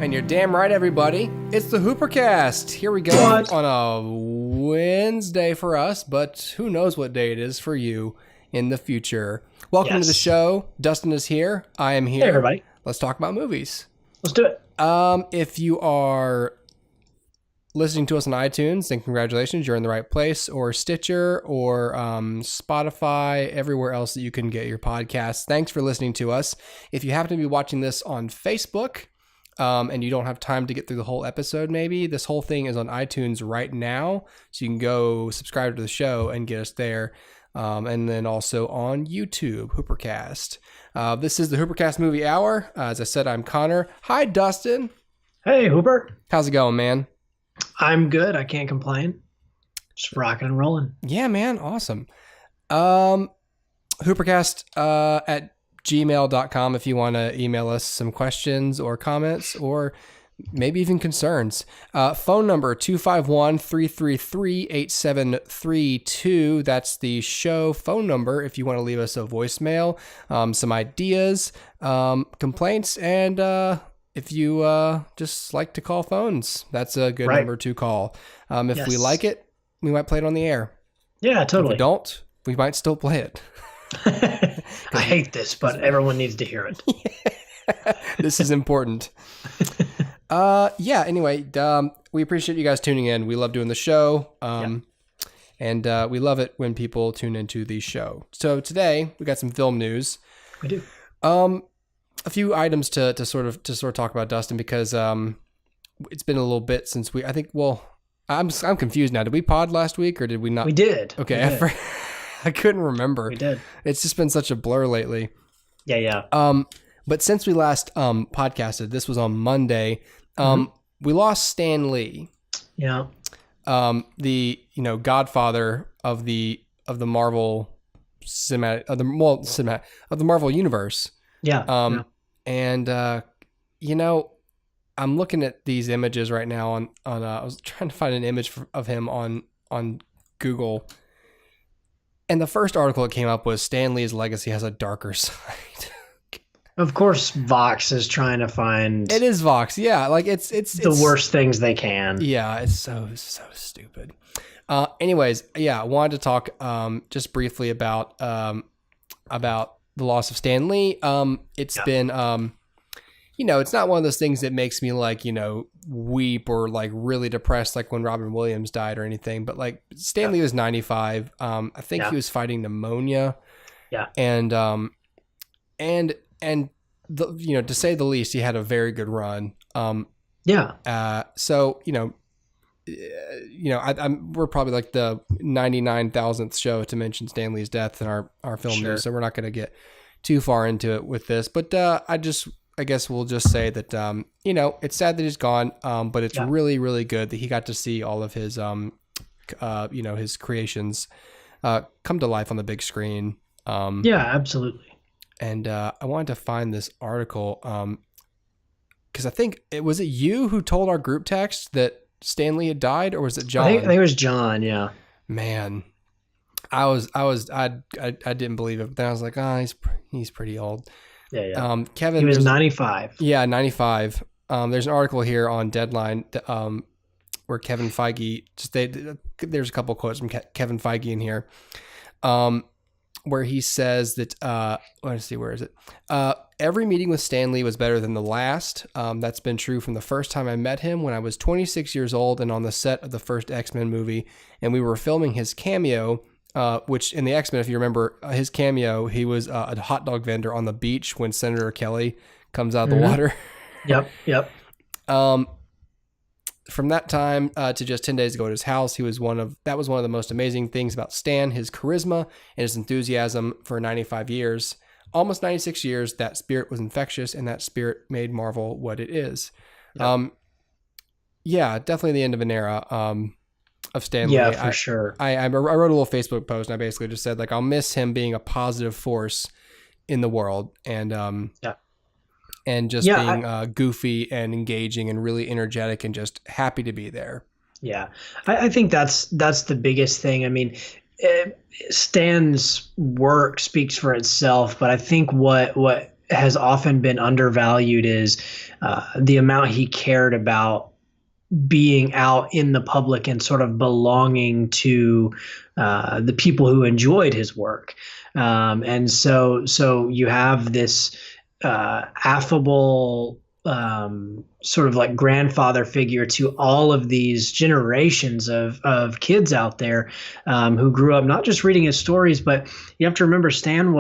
And you're damn right, everybody. It's the HooperCast. Here we go on a Wednesday for us, but who knows what day it is for you in the future. Welcome to the show. Dustin is here. I am here. Hey, everybody. Let's talk about movies. Let's do it. If you are listening to us on iTunes, then congratulations, you're in the right place, or Stitcher, or Spotify, everywhere else that you can get your podcasts. Thanks for listening to us. If you happen to be watching this on Facebook, and you don't have time to get through the whole episode, maybe, this whole thing is on iTunes right now, so you can go subscribe to the show and get us there. And then also on YouTube, HooperCast. This is the HooperCast Movie Hour. As I said, I'm Connor. Hi, Dustin. Hey, Hooper. How's it going, man? I'm good. I can't complain. Just rocking and rolling. Yeah, man. Awesome. HooperCast at gmail.com if you want to email us some questions or comments or maybe even concerns. Phone number 251-333-8732. That's the show phone number if you want to leave us a voicemail, some ideas, complaints, and if you just like to call phones, that's a good number to call. If we like it, we might play it on the air. Yeah, totally. If we don't, we might still play it. I hate this, but everyone needs to hear it. This is important. Anyway, we appreciate you guys tuning in. We love doing the show. And we love it when people tune into the show. So today we got some film news. We do. A few items to sort of talk about, Dustin, because it's been a little bit since I'm confused now. Did we pod last week or did we not? We did. Okay, we did. I couldn't remember. We did. It's just been such a blur lately. Yeah. But since we last podcasted, this was on Monday. We lost Stan Lee. Yeah. The godfather of the Marvel cinematic of the Marvel universe. Yeah. And I'm looking at these images right now on I was trying to find an image of him on Google. And the first article that came up was Stan Lee's legacy has a darker side. Of course, Vox is trying to find. It is Vox, yeah. Like it's the worst things they can. Yeah, it's so stupid. Anyways, yeah, I wanted to talk just briefly about the loss of Stan Lee. It's been it's not one of those things that makes me weep or like really depressed like when Robin Williams died or anything. But like Stan Lee was 95. I think he was fighting pneumonia. Yeah, and to say the least, he had a very good run. So we're probably like the 99,000th show to mention Stan Lee's death in our film news, so we're not going to get too far into it with this. But I guess we'll just say that it's sad that he's gone, but it's really, really good that he got to see all of his his creations come to life on the big screen. Absolutely. And I wanted to find this article because I think was it you who told our group text that Stan Lee had died, or was it John? I think it was John. Yeah. Man, I didn't believe it, but then I was like, he's pretty old. Yeah. Kevin, he was 95. Yeah, 95. There's an article here on Deadline where Kevin Feige there's a couple of quotes from Kevin Feige in here. Where he says that, let's see, where is it? Every meeting with Stan Lee was better than the last. That's been true from the first time I met him when I was 26 years old and on the set of the first X-Men movie. And we were filming his cameo, which in the X-Men, if you remember his cameo, he was a hot dog vendor on the beach when Senator Kelly comes out of the water. Yep. From that time to just 10 days ago at his house, that was one of the most amazing things about Stan, his charisma and his enthusiasm for 95 years, almost 96 years. That spirit was infectious, and that spirit made Marvel what it is. Yep. Definitely the end of an era of Stan Lee. Yeah, for sure. I wrote a little Facebook post, and I basically just said, I'll miss him being a positive force in the world, and and just being goofy and engaging and really energetic and just happy to be there. Yeah, I think that's the biggest thing. I mean, Stan's work speaks for itself, but I think what has often been undervalued is the amount he cared about being out in the public and sort of belonging to the people who enjoyed his work. And so you have this affable sort of like grandfather figure to all of these generations of kids out there who grew up not just reading his stories, but you have to remember Stan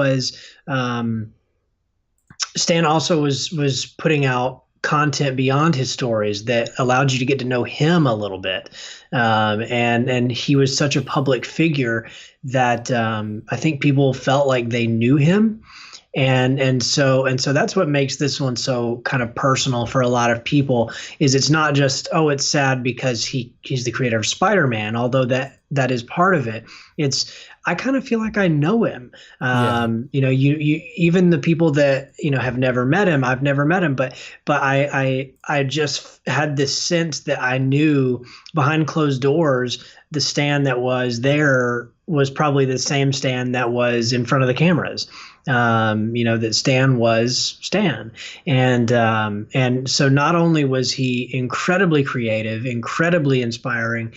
also was putting out content beyond his stories that allowed you to get to know him a little bit. And he was such a public figure that I think people felt like they knew him. And so that's what makes this one so kind of personal for a lot of people. Is it's not just, oh, it's sad because he's the creator of Spider-Man, although that is part of it. It's, I kind of feel like I know him. You even the people that have never met him, I've never met him, but I just had this sense that I knew behind closed doors the Stan that was there was probably the same Stan that was in front of the cameras. That Stan was Stan. And so not only was he incredibly creative, incredibly inspiring,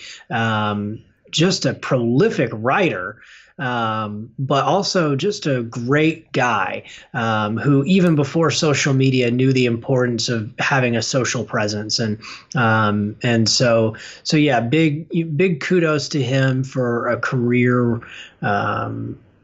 just a prolific writer, but also just a great guy who even before social media knew the importance of having a social presence. And so yeah, big kudos to him for a career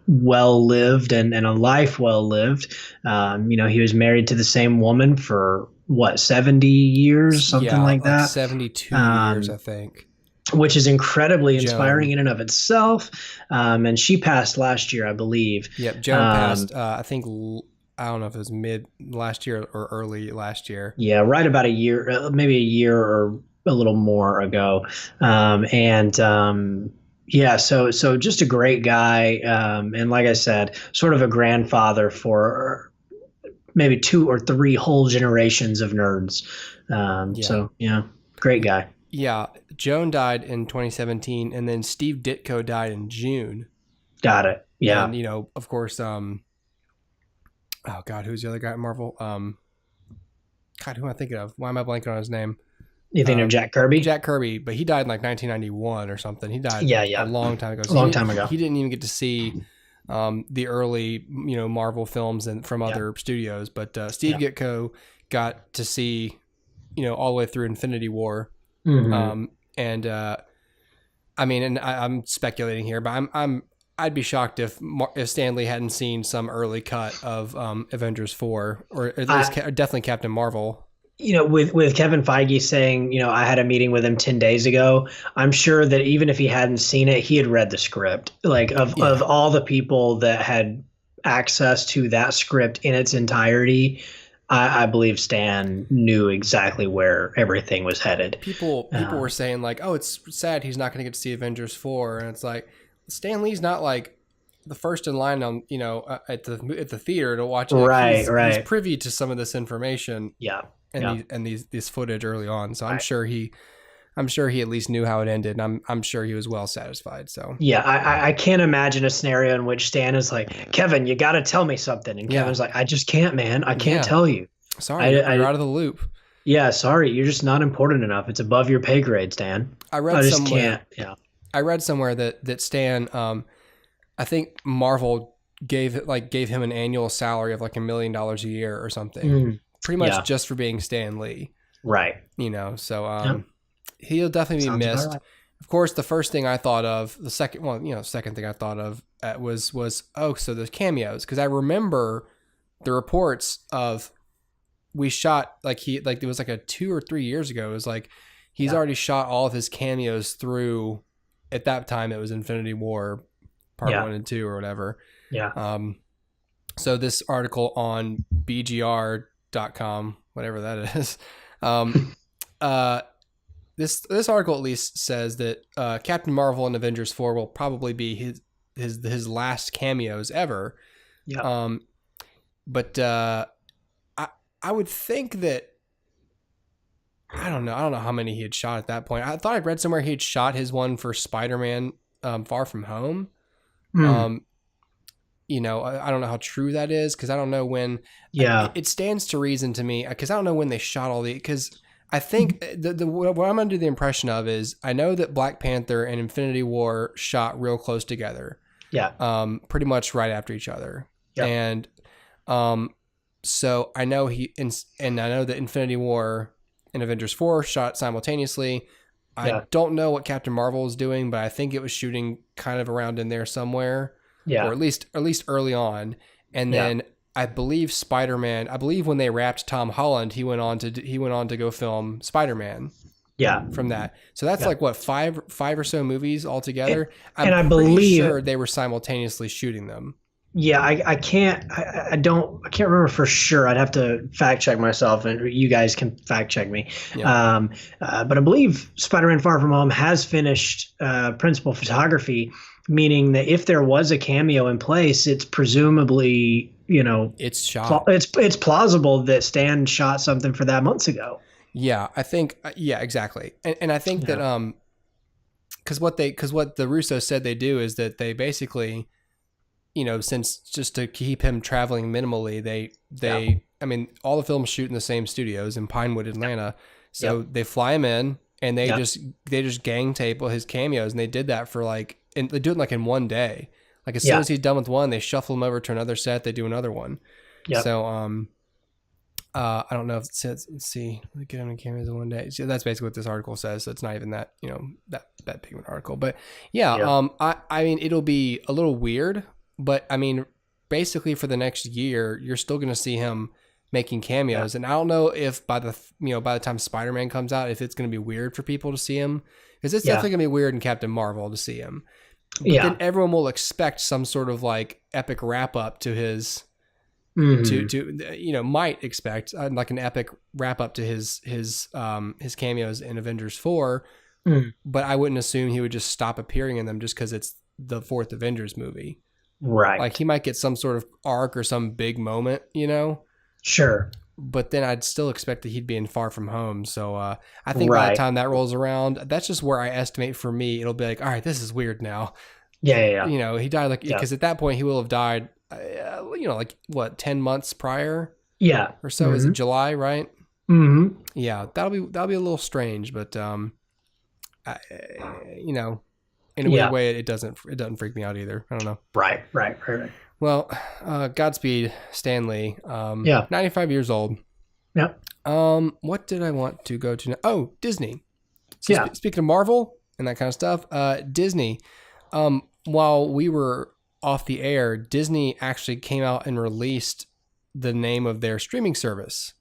well lived and a life well lived. He was married to the same woman for 70 years, something like that. 72 years, I think. Which is incredibly inspiring in and of itself. And she passed last year, I believe. Yep, Joan passed, I think, I don't know if it was mid last year or early last year. Yeah, right about a year, maybe a year or a little more ago. Yeah, so just a great guy. And like I said, sort of a grandfather for maybe 2 or 3 whole generations of nerds. So, yeah, great guy. Yeah, Joan died in 2017, and then Steve Ditko died in June. Got it. Yeah. And, of course, oh, God, who's the other guy at Marvel? God, who am I thinking of? Why am I blanking on his name? You think of Jack Kirby? Jack Kirby, but he died in like 1991 or something. He died a long time ago. So a long time ago. He didn't even get to see the early, Marvel films and from other studios. But Steve Ditko got to see, all the way through Infinity War. Mm-hmm. And I'm speculating here, but I'd be shocked if Stan Lee hadn't seen some early cut of Avengers 4, or at least definitely Captain Marvel. With Kevin Feige saying, I had a meeting with him 10 days ago, I'm sure that even if he hadn't seen it, he had read the script. Like of all the people that had access to that script in its entirety, I believe Stan knew exactly where everything was headed. People were saying like, oh, it's sad he's not going to get to see Avengers 4. And it's like, Stan Lee's not like the first in line on, at the theater to watch it. Right, He's privy to some of this information. Yeah. And this footage early on. So I'm sure he at least knew how it ended, and I'm sure he was well satisfied. So yeah, I can't imagine a scenario in which Stan is like, Kevin, you got to tell me something, and Kevin's like, I just can't, man. I can't tell you. Sorry, you're out of the loop. Yeah, sorry, you're just not important enough. It's above your pay grade, Stan. I just can't. Yeah, I read somewhere that Stan, I think Marvel gave him an annual salary of like $1 million a year or something. Pretty much just for being Stan Lee. Right. So he'll definitely be missed. Right. Of course, the first thing I thought of, second thing I thought of was so the cameos, because I remember the reports of we shot it was like a 2 or 3 years ago. It was like he's already shot all of his cameos through. At that time, it was Infinity War Part 1 and 2 or whatever. Yeah. So this article on BGR.com, whatever that is, this article at least says that Captain Marvel and Avengers 4 will probably be his last cameos ever. Yeah. But I would think that I don't know how many he had shot at that point. I thought I read somewhere he had shot his one for Spider-Man Far From Home. I don't know how true that is, because I don't know when. Yeah. It stands to reason to me, because I don't know when they shot all the. Because I think what I'm under the impression of is, I know that Black Panther and Infinity War shot real close together. Yeah. Pretty much right after each other. Yeah. And so I know and I know that Infinity War and Avengers 4 shot simultaneously. I don't know what Captain Marvel was doing, but I think it was shooting kind of around in there somewhere. Yeah. Or at least early on. And then I believe Spider-Man, when they wrapped Tom Holland, he went on to go film Spider-Man. Yeah. From that. So that's like what, five or so movies altogether. And I pretty believe sure they were simultaneously shooting them. Yeah, I can't remember for sure. I'd have to fact check myself, and you guys can fact check me. Yeah. But I believe Spider-Man: Far From Home has finished principal photography, meaning that if there was a cameo in place, it's presumably, it's shot. It's plausible that Stan shot something for that months ago. Yeah, I think. Yeah, exactly. And I think that because what the Russo said they do is that they basically, since just to keep him traveling minimally, they I mean, all the films shoot in the same studios in Pinewood, Atlanta. So they fly him in, and they just gang tape his cameos, and they did that for and they do it in one day. Like as soon as he's done with one, they shuffle him over to another set. They do another one. Yeah. So I don't know if it says. Let's see. Get him in cameos in one day. So that's basically what this article says. So it's not even that that big of an article. But yeah. I mean, it'll be a little weird. But I mean, basically for the next year, you're still going to see him making cameos. And I don't know if by the time Spider-Man comes out, if it's going to be weird for people to see him, because it's definitely going to be weird in Captain Marvel to see him. But then everyone will expect some sort of epic wrap up to his, might expect like an epic wrap up to his cameos in Avengers 4. But I wouldn't assume he would just stop appearing in them just because it's the fourth Avengers movie. Right. Like he might get some sort of arc or some big moment, Sure. But then I'd still expect that he'd be in Far From Home. So I think by the time that rolls around, that's just where I estimate for me, it'll be all right, this is weird now. Yeah. He died because at that point he will have died, 10 months prior? Yeah. Or so. Is it July, right? Mm-hmm. Yeah, that'll be a little strange, but in a weird way, it doesn't freak me out either. I don't know. Right. Well, Godspeed, Stan Lee. 95 years old. Yeah. What did I want to go to now? Oh, Disney. So speaking of Marvel and that kind of stuff, Disney. While we were off the air, Disney actually came out and released the name of their streaming service.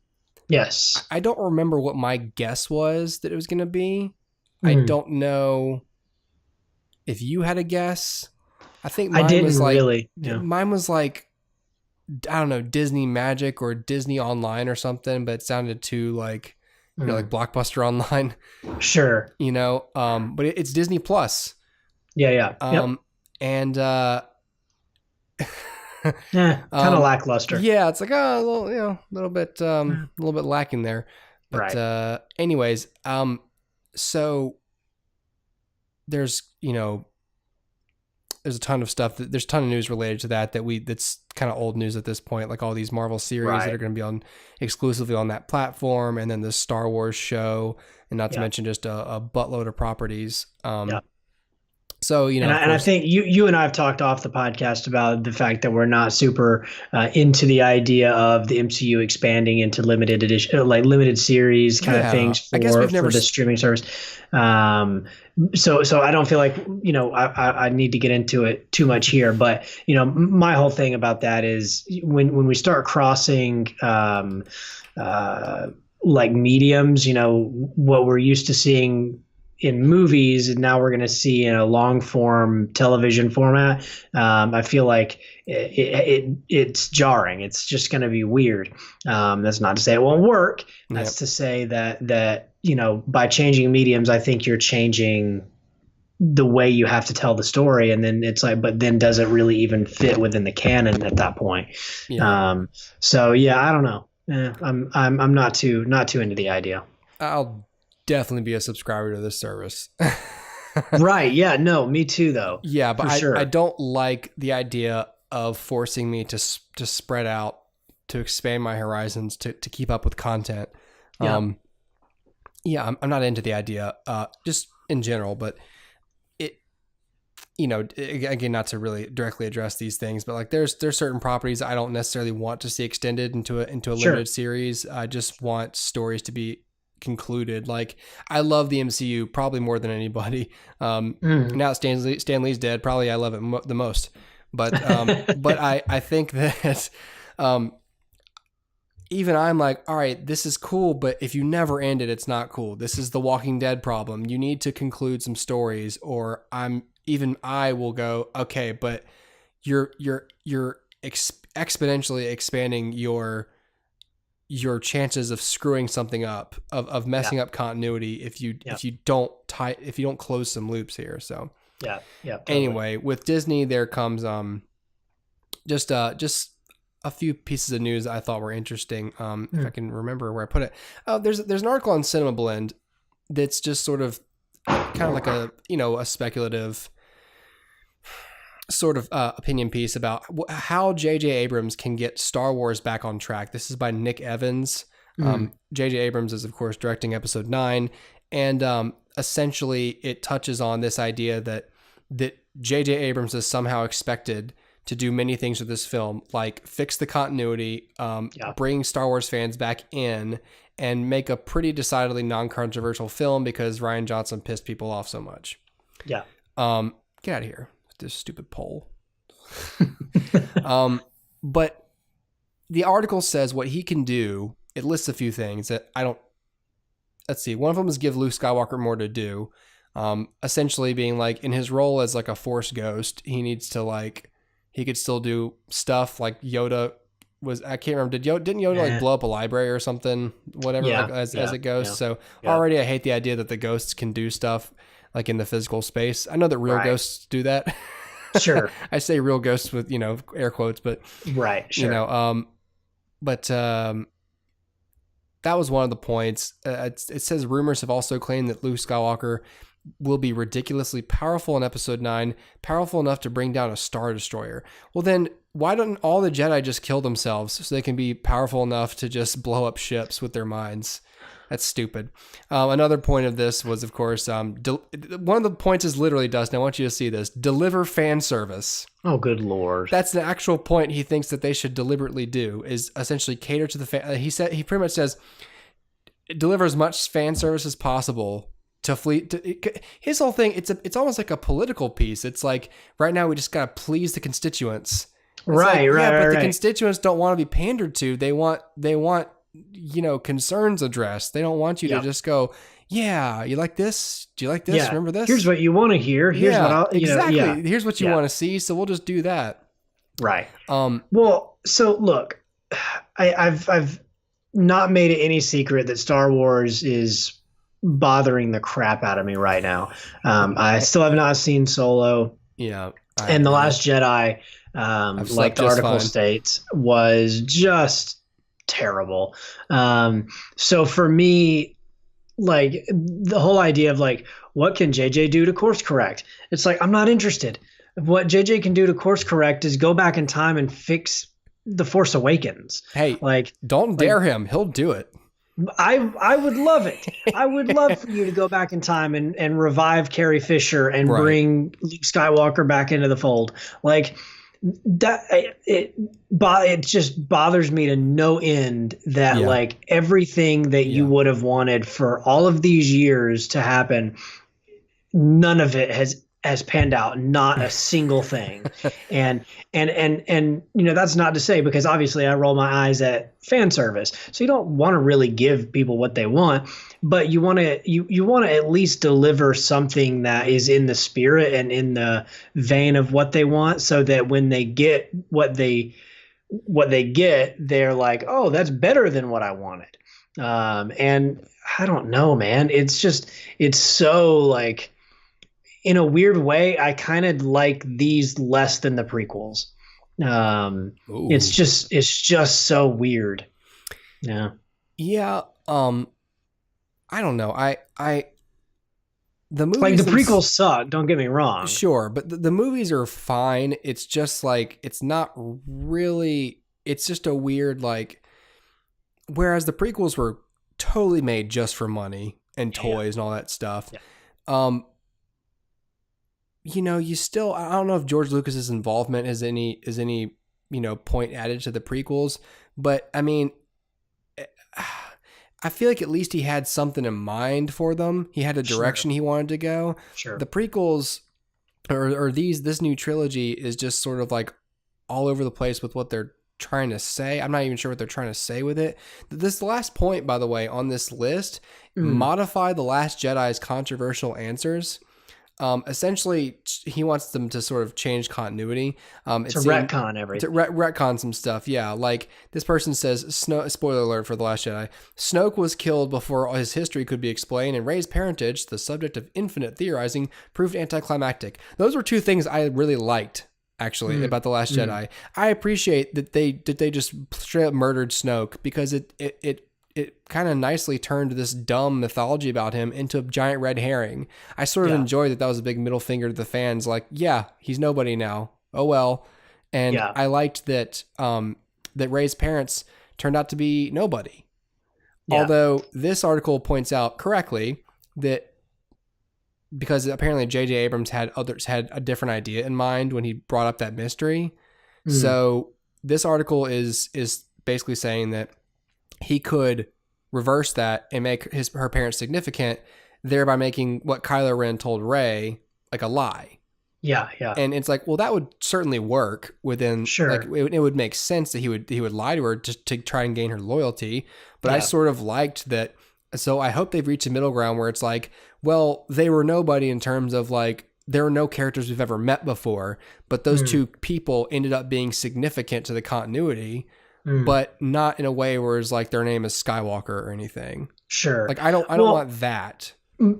Yes. I don't remember what my guess was that it was going to be. I don't know if you had a guess. I think mine was mine was I don't know, Disney Magic or Disney Online or something, but it sounded too like Blockbuster Online. Sure. But it's Disney Plus. Yeah. And kind of lackluster. Yeah, it's a little bit lacking there. But right. Anyways, so there's a ton of stuff there's a ton of news related to that's kind of old news at this point, like all these Marvel series that are going to be exclusively on that platform, and then the Star Wars show, and not to mention just a buttload of properties. So, and I think you and I have talked off the podcast about the fact that we're not super into the idea of the MCU expanding into limited edition, like limited series kind of things for the streaming service. So I don't feel like, I need to get into it too much here, but my whole thing about that is when we start crossing like mediums, what we're used to seeing in movies, and now we're going to see in a long form television format. I feel like it's jarring. It's just going to be weird. That's not to say it won't work. That's to say that by changing mediums, I think you're changing the way you have to tell the story, and then it's but then does it really even fit within the canon at that point? So I don't know. I'm not too into the idea. I'll definitely be a subscriber to this service. Right. Yeah. No, me too, though. Yeah, but sure. I don't like the idea of forcing me to spread out, to expand my horizons, to keep up with content. I'm not into the idea, just in general, but it, again, not to really directly address these things, but like there's certain properties I don't necessarily want to see extended into a limited series. I just want stories to be concluded. Like I love the MCU probably more than anybody. Now Stan Lee's dead, probably I love it the most. But but I think that even I'm like, all right, this is cool, but if you never end it, it's not cool. This is the Walking Dead problem. You need to conclude some stories, or I will go, okay, but you're exponentially expanding your chances of screwing something up, of messing up continuity if you don't close some loops here. So totally. Anyway, with Disney, there comes just a few pieces of news I thought were interesting. If I can remember where I put it. There's an article on Cinema Blend that's just sort of kind of like a speculative sort of opinion piece about how J.J. Abrams can get Star Wars back on track. This is by Nick Evans. J.J. Abrams is, of course, directing Episode 9. And essentially, it touches on this idea that J.J. Abrams is somehow expected to do many things with this film, like fix the continuity, bring Star Wars fans back in, and make a pretty decidedly non-controversial film because Rian Johnson pissed people off so much. Yeah. Get out of here with this stupid poll. But the article says what he can do. It lists a few things that let's see. One of them is give Luke Skywalker more to do. Essentially being like in his role as like a Force ghost, he needs to he could still do stuff like Yoda was, I can't remember. Didn't Yoda like blow up a library or something, whatever, as it goes. Yeah. So already I hate the idea that the ghosts can do stuff like in the physical space. I know that real ghosts do that. Sure. I say real ghosts with, air quotes, but sure. But that was one of the points. It says rumors have also claimed that Luke Skywalker will be ridiculously powerful in Episode 9, powerful enough to bring down a Star Destroyer. Well, then why don't all the Jedi just kill themselves so they can be powerful enough to just blow up ships with their minds? That's stupid. Another point of this was, of course, one of the points is literally, Dustin, I want you to see this, deliver fan service. Oh, good Lord. That's the actual point he thinks that they should deliberately do, is essentially cater to the fan. He pretty much says, deliver as much fan service as possible to his whole thing. It's almost like a political piece. It's like, right now we just got to please the constituents. But the constituents don't want to be pandered to. They want concerns addressed. They don't want you to just go, yeah, you like this? Do you like this? Remember this? Here's what you want to hear. Here's what I'll, exactly. Here's what you want to see. So we'll just do that. Right. Well, so look, I've not made it any secret that Star Wars is bothering the crap out of me right now. I still have not seen Solo. Yeah. And The Last Jedi, like the article states, was just terrible. So for me, like the whole idea of like, what can JJ do to course correct? It's like, I'm not interested. What JJ can do to course correct is go back in time and fix The Force Awakens. Hey, don't dare him. He'll do it. I would love it. I would love for you to go back in time and revive Carrie Fisher and bring Luke Skywalker back into the fold. Like that, it just bothers me to no end that like everything that you would have wanted for all of these years to happen, none of it has panned out, not a single thing. And that's not to say, because obviously I roll my eyes at fan service. So you don't want to really give people what they want, but you want to at least deliver something that is in the spirit and in the vein of what they want, so that when they get what they get, they're like, oh, that's better than what I wanted. And I don't know, man. It's so like, in a weird way, I kind of like these less than the prequels. It's just so weird. Yeah. Yeah. I don't know. the movies, like the prequels suck. Don't get me wrong. Sure, but the movies are fine. It's just like it's not really. It's just a weird like. Whereas the prequels were totally made just for money and toys and all that stuff. Yeah. You know, you still, I don't know if George Lucas's involvement is any, you know, point added to the prequels, but I mean, I feel like at least he had something in mind for them. He had a direction he wanted to go. Sure. The prequels or this new trilogy is just sort of like all over the place with what they're trying to say. I'm not even sure what they're trying to say with it. This last point, by the way, on this list, modify The Last Jedi's controversial answers. Essentially, he wants them to sort of change continuity. To retcon everything. To retcon some stuff, yeah. Like, this person says, spoiler alert for The Last Jedi, Snoke was killed before his history could be explained, and Rey's parentage, the subject of infinite theorizing, proved anticlimactic. Those were two things I really liked, actually, about The Last Jedi. I appreciate that they just straight up murdered Snoke, because it kind of nicely turned this dumb mythology about him into a giant red herring. I sort of enjoyed that was a big middle finger to the fans. Like, yeah, he's nobody now. Oh, well. And I liked that that Rey's parents turned out to be nobody. Yeah. Although this article points out correctly that because apparently J.J. Abrams had a different idea in mind when he brought up that mystery. So this article is basically saying that he could reverse that and make her parents significant, thereby making what Kylo Ren told Rey like a lie. Yeah. And it's like, well, that would certainly work within. Sure. Like it would make sense that he would lie to her just to try and gain her loyalty. But I sort of liked that. So I hope they've reached a middle ground where it's like, well, they were nobody in terms of like, there are no characters we've ever met before, but those two people ended up being significant to the continuity. But not in a way where it's like their name is Skywalker or anything. Sure. Like I don't want that.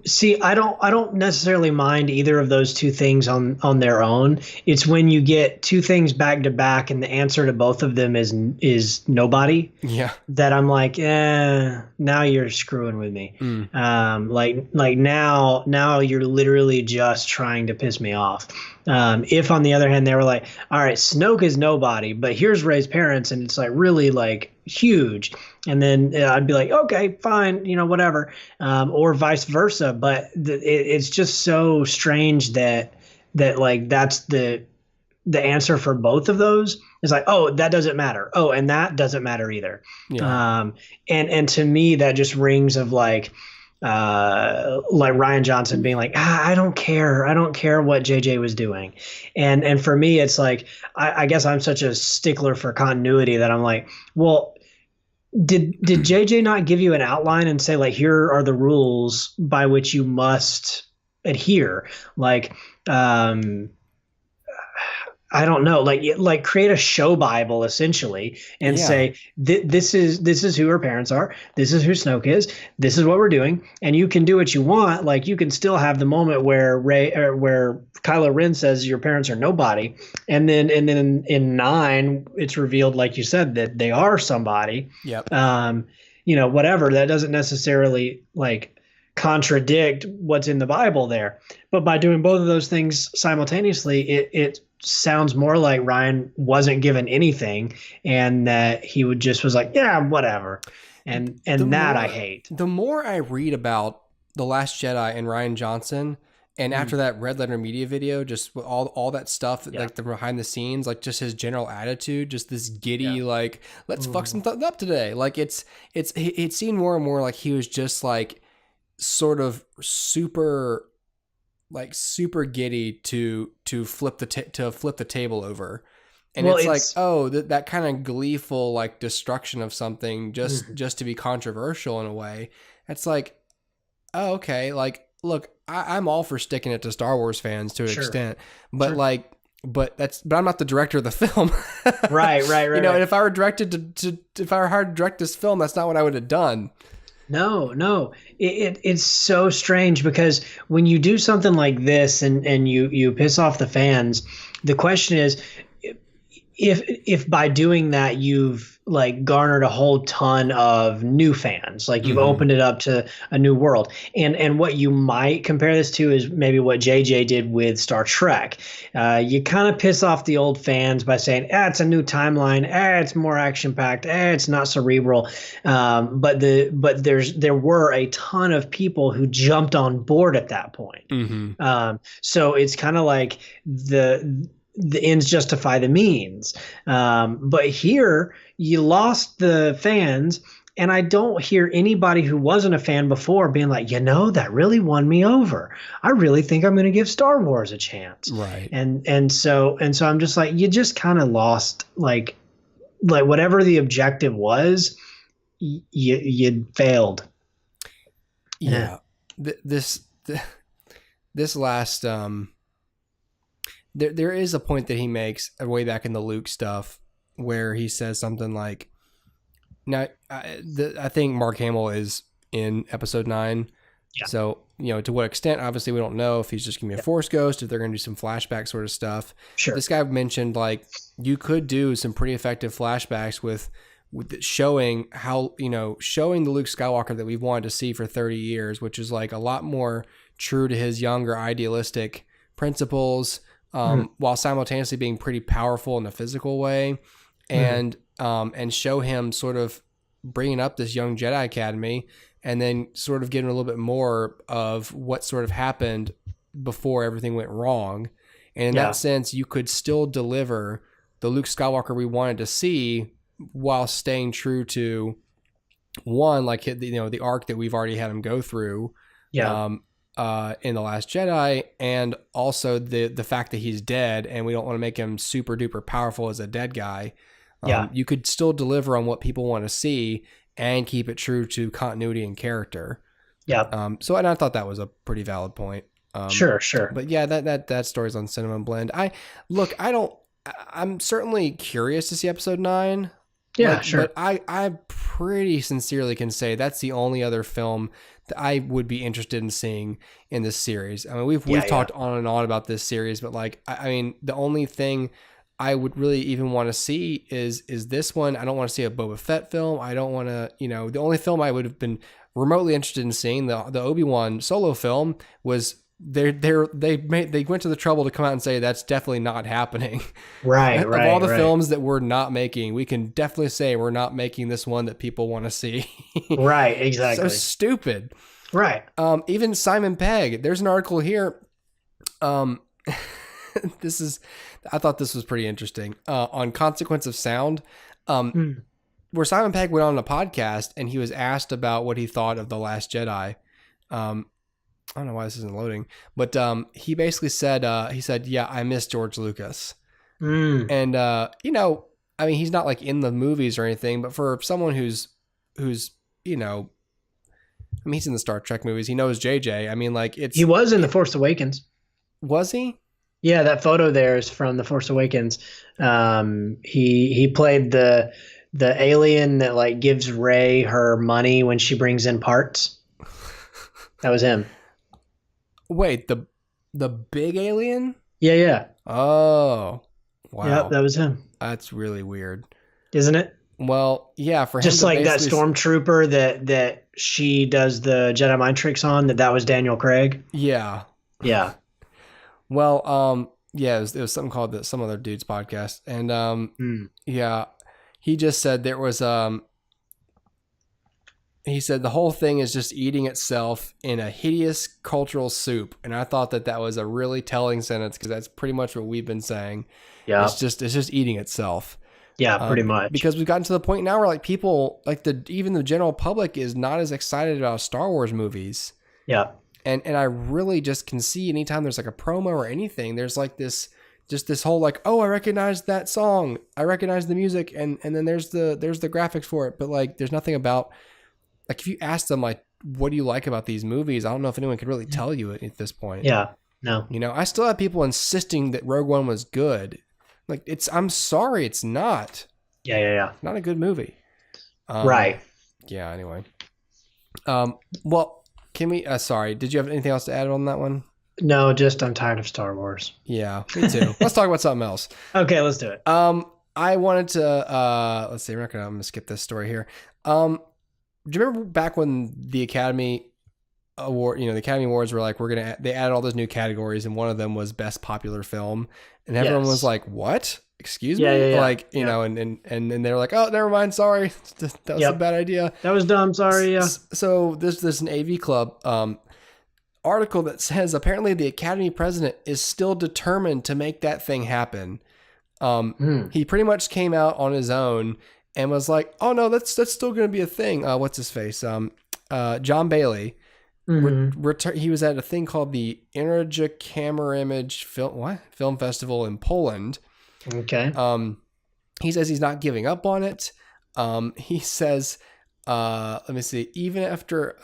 See, I don't necessarily mind either of those two things on their own. It's when you get two things back to back and the answer to both of them is nobody. Yeah. That I'm like, now you're screwing with me. Like now you're literally just trying to piss me off. If on the other hand they were like, all right, Snoke is nobody, but here's Rey's parents, and it's like really like huge, and then I'd be like, okay, fine, you know, whatever, or vice versa. But it's just so strange that like that's the answer for both of those. It's like, oh, that doesn't matter. Oh, and that doesn't matter either. Yeah. And to me that just rings of like Rian Johnson being like, I don't care what JJ was doing. And for me, it's like, I guess I'm such a stickler for continuity that I'm like, well, did JJ not give you an outline and say like, here are the rules by which you must adhere? Like, I don't know, like create a show Bible essentially and say this is who her parents are. This is who Snoke is. This is what we're doing. And you can do what you want. Like you can still have the moment where where Kylo Ren says your parents are nobody. And then in 9, it's revealed, like you said, that they are somebody. Yep. You know, whatever. That doesn't necessarily like contradict what's in the Bible there. But by doing both of those things simultaneously, it sounds more like Ryan wasn't given anything and that he was like, yeah, whatever. And that I hate. The more I read about The Last Jedi and Rian Johnson, and after that Red Letter Media video, just with all that stuff, like the behind the scenes, like just his general attitude, just this giddy, like, let's fuck something up today. Like it seemed more and more like he was just like sort of super giddy to flip the table over. And it's like, oh, that kind of gleeful like destruction of something just to be controversial in a way. It's like, oh, okay, like look, I'm all for sticking it to Star Wars fans to an extent, but but I'm not the director of the film. right. You know, and if I were directed if I were hired to direct this film, that's not what I would have done. No. It's so strange because when you do something like this and you piss off the fans, the question is, if by doing that you've like garnered a whole ton of new fans, like you've opened it up to a new world. And what you might compare this to is maybe what JJ did with Star Trek. You kind of piss off the old fans by saying, it's a new timeline, it's more action packed, it's not cerebral. But there were a ton of people who jumped on board at that point. So it's kind of like the ends justify the means. But here you lost the fans, and I don't hear anybody who wasn't a fan before being like, that really won me over. I really think I'm going to give Star Wars a chance. Right. And so I'm just like, you just kind of lost like whatever the objective was, you failed. Yeah. This last, There is a point that he makes way back in the Luke stuff where he says something like, now, I think Mark Hamill is in episode 9. Yeah. So, to what extent, obviously we don't know if he's just going to be a Force ghost, if they're going to do some flashback sort of stuff. Sure. This guy mentioned like you could do some pretty effective flashbacks with showing how, showing the Luke Skywalker that we've wanted to see for 30 years, which is like a lot more true to his younger idealistic principles. While simultaneously being pretty powerful in a physical way, and show him sort of bringing up this young Jedi Academy, and then sort of getting a little bit more of what sort of happened before everything went wrong. And in that sense, you could still deliver the Luke Skywalker we wanted to see while staying true to one, like the arc that we've already had him go through. Yeah. In The Last Jedi, and also the fact that he's dead and we don't want to make him super duper powerful as a dead guy. You could still deliver on what people want to see and keep it true to continuity and character. Yeah. So and I thought that was a pretty valid point. Sure. But yeah, that story's on Cinema Blend. I'm certainly curious to see episode 9. Yeah, sure. But I pretty sincerely can say that's the only other film that I would be interested in seeing in this series. I mean, we've talked on and on about this series, but like, I mean, the only thing I would really even want to see is this one. I don't want to see a Boba Fett film. I don't want to, the only film I would have been remotely interested in seeing, the Obi-Wan Solo film, was they went to the trouble to come out and say that's definitely not happening. Right. Of all the films that we're not making, we can definitely say we're not making this one that people want to see. Right. Exactly. So stupid. Right. Even Simon Pegg, there's an article here. I thought this was pretty interesting, on Consequence of Sound, where Simon Pegg went on a podcast and he was asked about what he thought of The Last Jedi. I don't know why this isn't loading, but he basically said, yeah, I miss George Lucas. And, I mean, he's not like in the movies or anything, but for someone who's, I mean, he's in the Star Trek movies. He knows JJ. I mean, like he was in The Force Awakens. Was he? Yeah. That photo there is from The Force Awakens. He played the alien that like gives Rey her money when she brings in parts. That was him. Wait, the big alien? Yeah. Oh, wow. Yep, that was him. That's really weird, isn't it? Well, yeah, for him just like that stormtrooper that she does the Jedi mind tricks on. That was Daniel Craig. Yeah. Well, yeah, it was something called some other dude's podcast, and yeah, he just said there was he said the whole thing is just eating itself in a hideous cultural soup. And I thought that was a really telling sentence, because that's pretty much what we've been saying. Yeah. It's just eating itself. Yeah, pretty much. Because we've gotten to the point now where like people, like even the general public is not as excited about Star Wars movies. Yeah. And I really just can see anytime there's like a promo or anything, there's like this whole like, oh, I recognize that song. I recognize the music. And then there's the graphics for it. But like, there's nothing about, like, if you ask them, like, what do you like about these movies? I don't know if anyone could really tell you at this point. Yeah, no. I still have people insisting that Rogue One was good. Like, I'm sorry, it's not. Yeah. Not a good movie. Right. Yeah, anyway. Well, can we, sorry, did you have anything else to add on that one? No, just I'm tired of Star Wars. Yeah, me too. Let's talk about something else. Okay, let's do it. I wanted to let's see. I'm gonna skip this story here. Do you remember back when the Academy Award, the Academy Awards were like, they added all those new categories, and one of them was Best Popular Film, and everyone was like, "What? Excuse me?" Yeah. Like, and they're like, "Oh, never mind. Sorry, that was a bad idea. That was dumb. Sorry." Yeah. So there's an AV Club article that says apparently the Academy president is still determined to make that thing happen. He pretty much came out on his own and was like, "Oh no, that's still going to be a thing." What's his face? John Bailey. He was at a thing called the Energia Camera Image Film Festival in Poland. Okay. He says he's not giving up on it. He says, let me see, even after,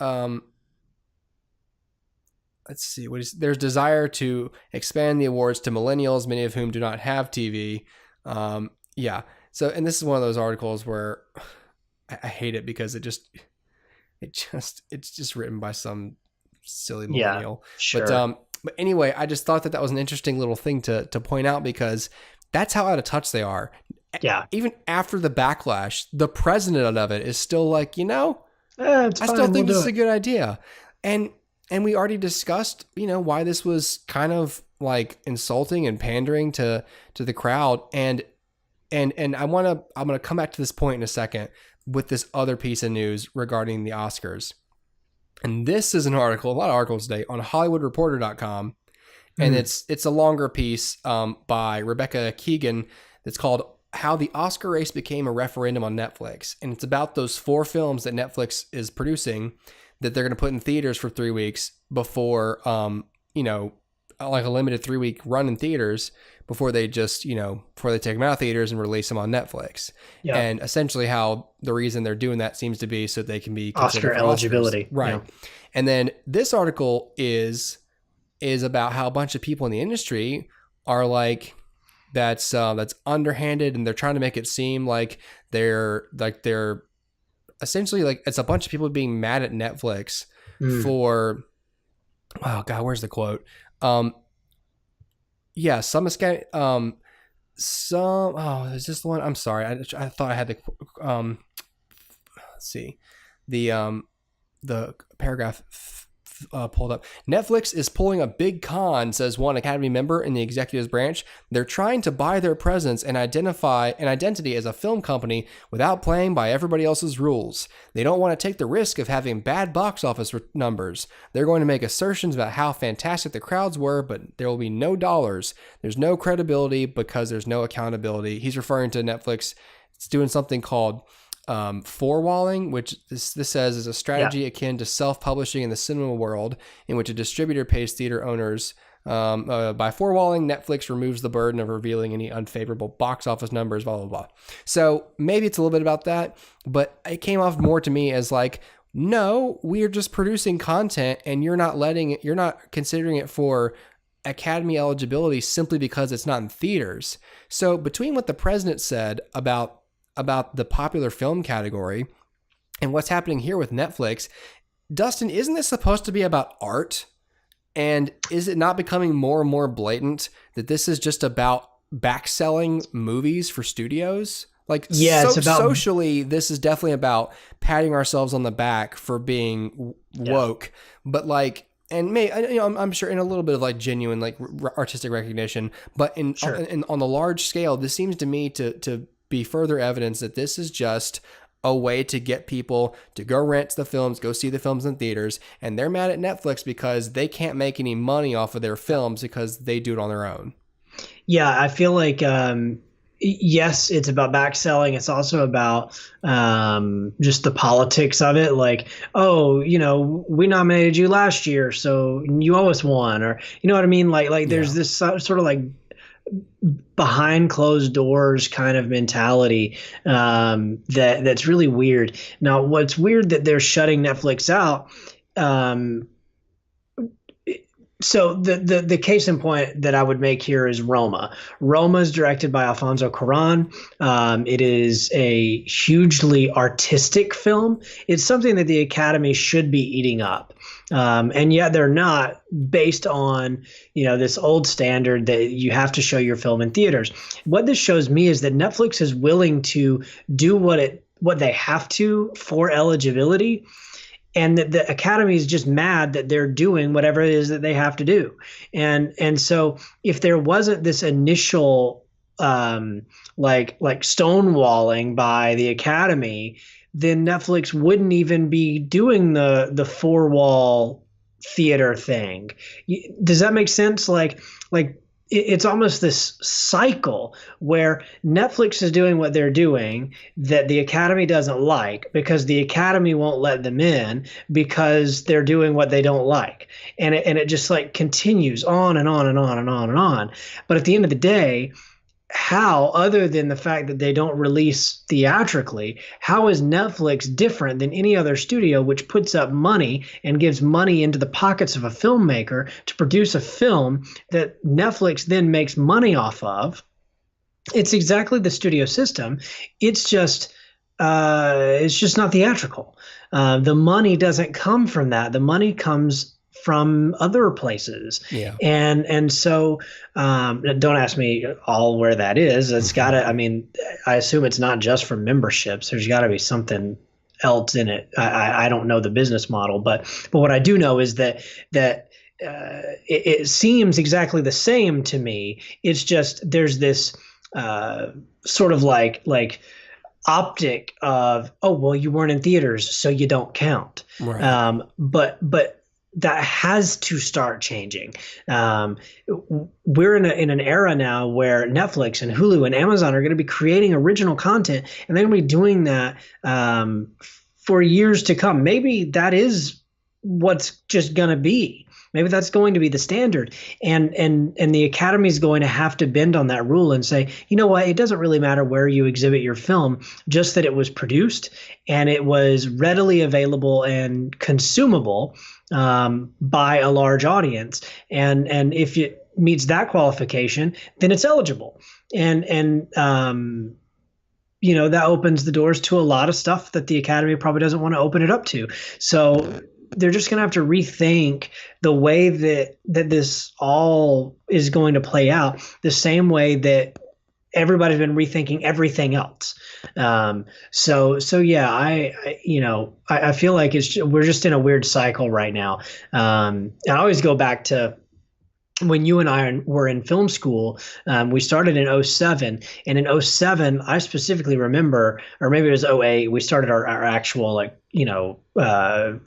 let's see, there's desire to expand the awards to millennials, many of whom do not have TV. Yeah. So, and this is one of those articles where I hate it because it's just written by some silly millennial. Yeah, sure. But anyway, I just thought that was an interesting little thing to point out because that's how out of touch they are. Yeah. Even after the backlash, the president of it is still like, I still think this is a good idea. And we already discussed, why this was kind of like insulting and pandering to the crowd. And I'm going to come back to this point in a second with this other piece of news regarding the Oscars. And this is an article, a lot of articles today on HollywoodReporter.com. And it's a longer piece by Rebecca Keegan that's called How the Oscar Race Became a Referendum on Netflix. And it's about those 4 films that Netflix is producing that they're going to put in theaters for 3 weeks before, like a limited 3-week run in theaters before they just, before they take them out of theaters and release them on Netflix. Yeah. And essentially how the reason they're doing that seems to be so they can be Oscar eligibility. Right. Yeah. And then this article is about how a bunch of people in the industry are like, that's underhanded, and they're trying to make it seem like they're essentially like it's a bunch of people being mad at Netflix for, oh God, where's the quote? Is this the one? I'm sorry. I thought I had the, let's see, the paragraph pulled up. Netflix is pulling a big con, says one Academy member in the executives branch. They're trying to buy their presence and identify an identity as a film company without playing by everybody else's rules. They don't want to take the risk of having bad box office numbers. They're going to make assertions about how fantastic the crowds were, but there will be no dollars. There's no credibility because there's no accountability. He's referring to Netflix. It's doing something called forewalling, which this says is a strategy akin to self-publishing in the cinema world, in which a distributor pays theater owners. By forewalling, Netflix removes the burden of revealing any unfavorable box office numbers, blah, blah, blah. So maybe it's a little bit about that, but it came off more to me as like, no, we are just producing content and you're not considering it for Academy eligibility simply because it's not in theaters. So between what the president said about the popular film category and what's happening here with Netflix, Dustin, isn't this supposed to be about art? And is it not becoming more and more blatant that this is just about backselling movies for studios? Like, it's about socially, this is definitely about patting ourselves on the back for being woke, but like, and I'm sure in a little bit of like genuine, like artistic recognition, but on the large scale, this seems to me to be further evidence that this is just a way to get people to go rent the films, go see the films in theaters, and they're mad at Netflix because they can't make any money off of their films because they do it on their own. Yeah, I feel like yes, it's about backselling. It's also about just the politics of it. Like, oh, we nominated you last year, so you owe us one, or you know what I mean? Like there's this sort of like behind closed doors kind of mentality that's really weird. Now, what's weird that they're shutting Netflix out. So the case in point that I would make here is Roma. Roma is directed by Alfonso Cuarón. It is a hugely artistic film. It's something that the Academy should be eating up. And yet they're not based on, this old standard that you have to show your film in theaters. What this shows me is that Netflix is willing to do what they have to for eligibility, and that the Academy is just mad that they're doing whatever it is that they have to do. And so if there wasn't this initial like stonewalling by the Academy, then Netflix wouldn't even be doing the four wall theater thing. Does that make sense? Like it's almost this cycle where Netflix is doing what they're doing that the Academy doesn't like, because the Academy won't let them in because they're doing what they don't like. And it just like continues on and on and on and on and on. But at the end of the day, how, other than the fact that they don't release theatrically, how is Netflix different than any other studio which puts up money and gives money into the pockets of a filmmaker to produce a film that Netflix then makes money off of? It's exactly the studio system. It's just not theatrical. The money doesn't come from that. The money comes from other places. Yeah. And so don't ask me all where that is. It's gotta, I assume it's not just for memberships. There's gotta be something else in it. I don't know the business model, but what I do know is that it seems exactly the same to me. It's just, there's this sort of like optic of, oh, well, you weren't in theaters, so you don't count. Right. But that has to start changing. We're in an era now where Netflix and Hulu and Amazon are going to be creating original content, and they're going to be doing that for years to come. Maybe that is what's just going to be. Maybe that's going to be the standard, and the Academy is going to have to bend on that rule and say, you know what, it doesn't really matter where you exhibit your film, just that it was produced and it was readily available and consumable by a large audience, and if it meets that qualification, then it's eligible, and that opens the doors to a lot of stuff that the Academy probably doesn't want to open it up to. So they're just going to have to rethink the way that this all is going to play out, the same way that everybody's been rethinking everything else. So yeah, I feel like we're just in a weird cycle right now. I always go back to when you and I were in film school. We started in 2007, and in 2007, I specifically remember, or maybe it was 2008, we started our actual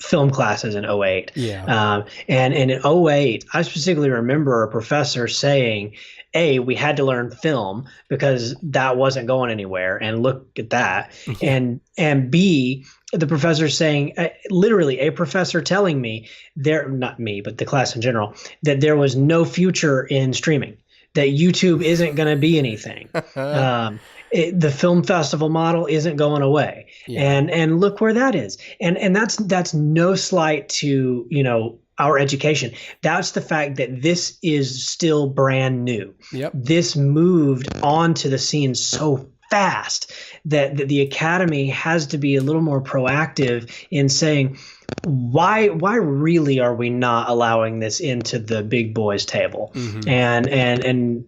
film classes in 2008. Yeah. And in 2008, I specifically remember a professor saying, A, we had to learn film because that wasn't going anywhere, and look at that. And B, the professor saying, literally a professor telling me, not me, but the class in general, that there was no future in streaming, that YouTube isn't going to be anything. The film festival model isn't going away. Yeah. And look where that is. And that's no slight to, our education. That's the fact that this is still brand new. Yep. This moved onto the scene so fast that the Academy has to be a little more proactive in saying, why really are we not allowing this into the big boys table? Mm-hmm. And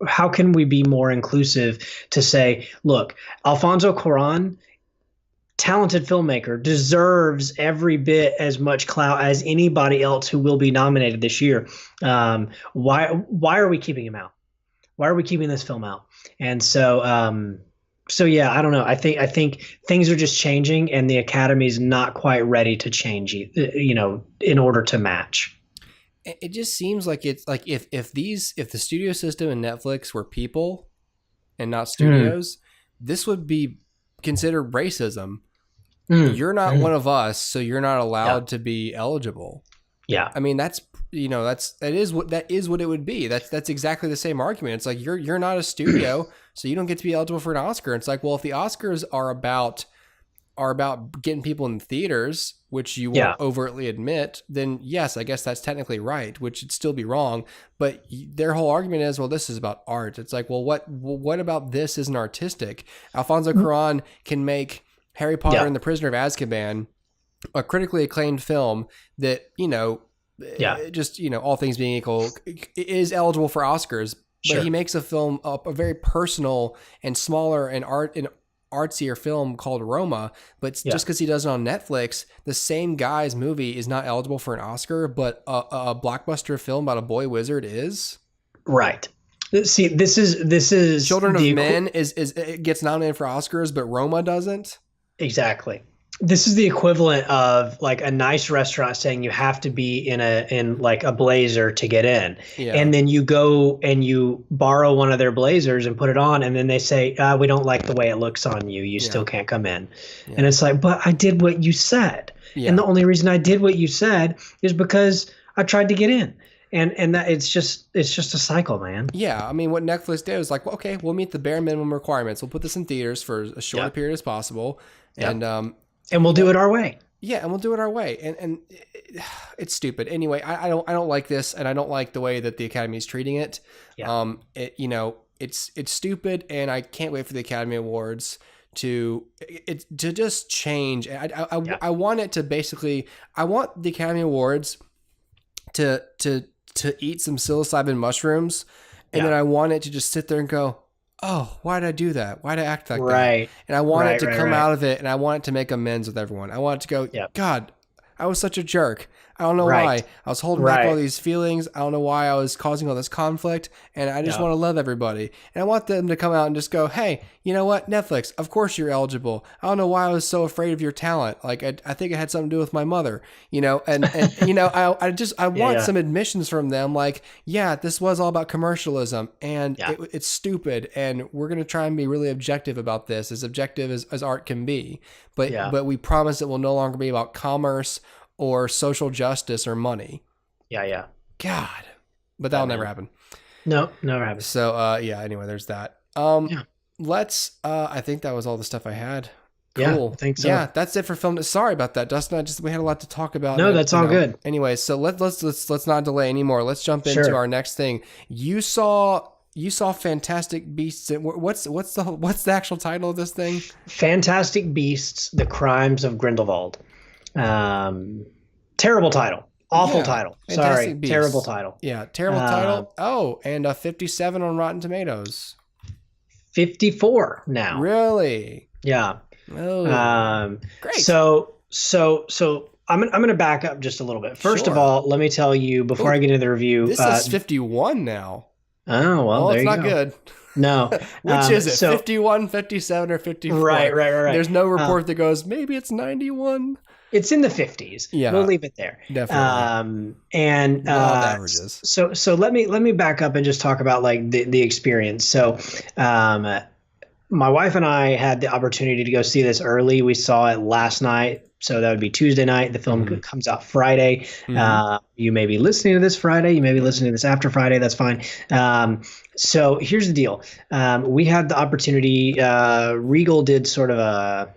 how can we be more inclusive to say, look, Alfonso Cuarón, talented filmmaker, deserves every bit as much clout as anybody else who will be nominated this year. Why are we keeping him out? Why are we keeping this film out? And so yeah, I don't know. I think things are just changing, and the Academy's not quite ready to change, in order to match. It just seems like it's like if the studio system and Netflix were people and not studios, this would be considered racism. You're not one of us, so you're not allowed to be eligible. Yeah. I mean, that is what it would be. That's exactly the same argument. It's like you're not a studio, so you don't get to be eligible for an Oscar. It's like, well, if the Oscars are about getting people in theaters, which you won't overtly admit, then yes, I guess that's technically right, which would still be wrong. But their whole argument is, well, this is about art. It's like, well, what about this isn't artistic? Alfonso Cuarón can make Harry Potter and the Prisoner of Azkaban a critically acclaimed film that, just, all things being equal, is eligible for Oscars, but he makes a film, a very personal and smaller and artsier film called Roma, but just because he does it on Netflix, the same guy's movie is not eligible for an Oscar, but a blockbuster film about a boy wizard is. Right. See, this is Children of Men it gets nominated for Oscars, but Roma doesn't. Exactly. This is the equivalent of like a nice restaurant saying you have to be in like a blazer to get in. Yeah. And then you go and you borrow one of their blazers and put it on. And then they say, we don't like the way it looks on you. You still can't come in. Yeah. And it's like, but I did what you said. Yeah. And the only reason I did what you said is because I tried to get in. And that it's just a cycle, man. Yeah. I mean, what Netflix did was like, well, okay, we'll meet the bare minimum requirements. We'll put this in theaters for as short a period as possible. And we'll do it our way. Yeah, and we'll do it our way. And it's stupid. Anyway, I don't like this, and I don't like the way that the Academy is treating it. Yeah. It's stupid, and I can't wait for the Academy Awards to just change. I want it to basically. I want the Academy Awards to eat some psilocybin mushrooms, and then I want it to just sit there and go, oh, why did I do that? Why did I act like that? And I want it to come out of it, and I want it to make amends with everyone. I want it to go, God, I was such a jerk. I don't know why. I was holding back all these feelings. I don't know why I was causing all this conflict, and I just want to love everybody. And I want them to come out and just go, hey, you know what? Netflix, of course you're eligible. I don't know why I was so afraid of your talent. Like, I think it had something to do with my mother, and I want some admissions from them. Like, this was all about commercialism, and it's stupid, and we're going to try and be really objective about this, as objective as art can be. But we promise it will no longer be about commerce or social justice or money. Yeah. God. But that'll never happen. No, never happen. So, anyway, there's that. Let's, I think that was all the stuff I had. Cool. Yeah, I think so. Yeah, that's it for film. Sorry about that, Dustin. We had a lot to talk about. No, that's all good. Anyway, so let's not delay anymore. Let's jump into our next thing. You saw Fantastic Beasts. What's the actual title of this thing? Fantastic Beasts: The Crimes of Grindelwald. Terrible title. Awful title. Sorry. Beasts. Terrible title. Yeah. Terrible title. Oh, and 57 on Rotten Tomatoes. 54 now. Really? Yeah. Oh. Great. So I'm going to back up just a little bit. First of all, let me tell you before I get into the review. This is 51 now. Oh, well, there it's you not go. Good. No. Which is it? 51, 57, or 54? Right. There's no report that goes, maybe it's 91. It's in the 50s. Yeah. We'll leave it there. Definitely. Averages. So let me back up and just talk about like the experience. So my wife and I had the opportunity to go see this early. We saw it last night. So that would be Tuesday night. The film comes out Friday. You may be listening to this Friday. You may be listening to this after Friday. That's fine. So here's the deal. We had the opportunity. Regal did sort of a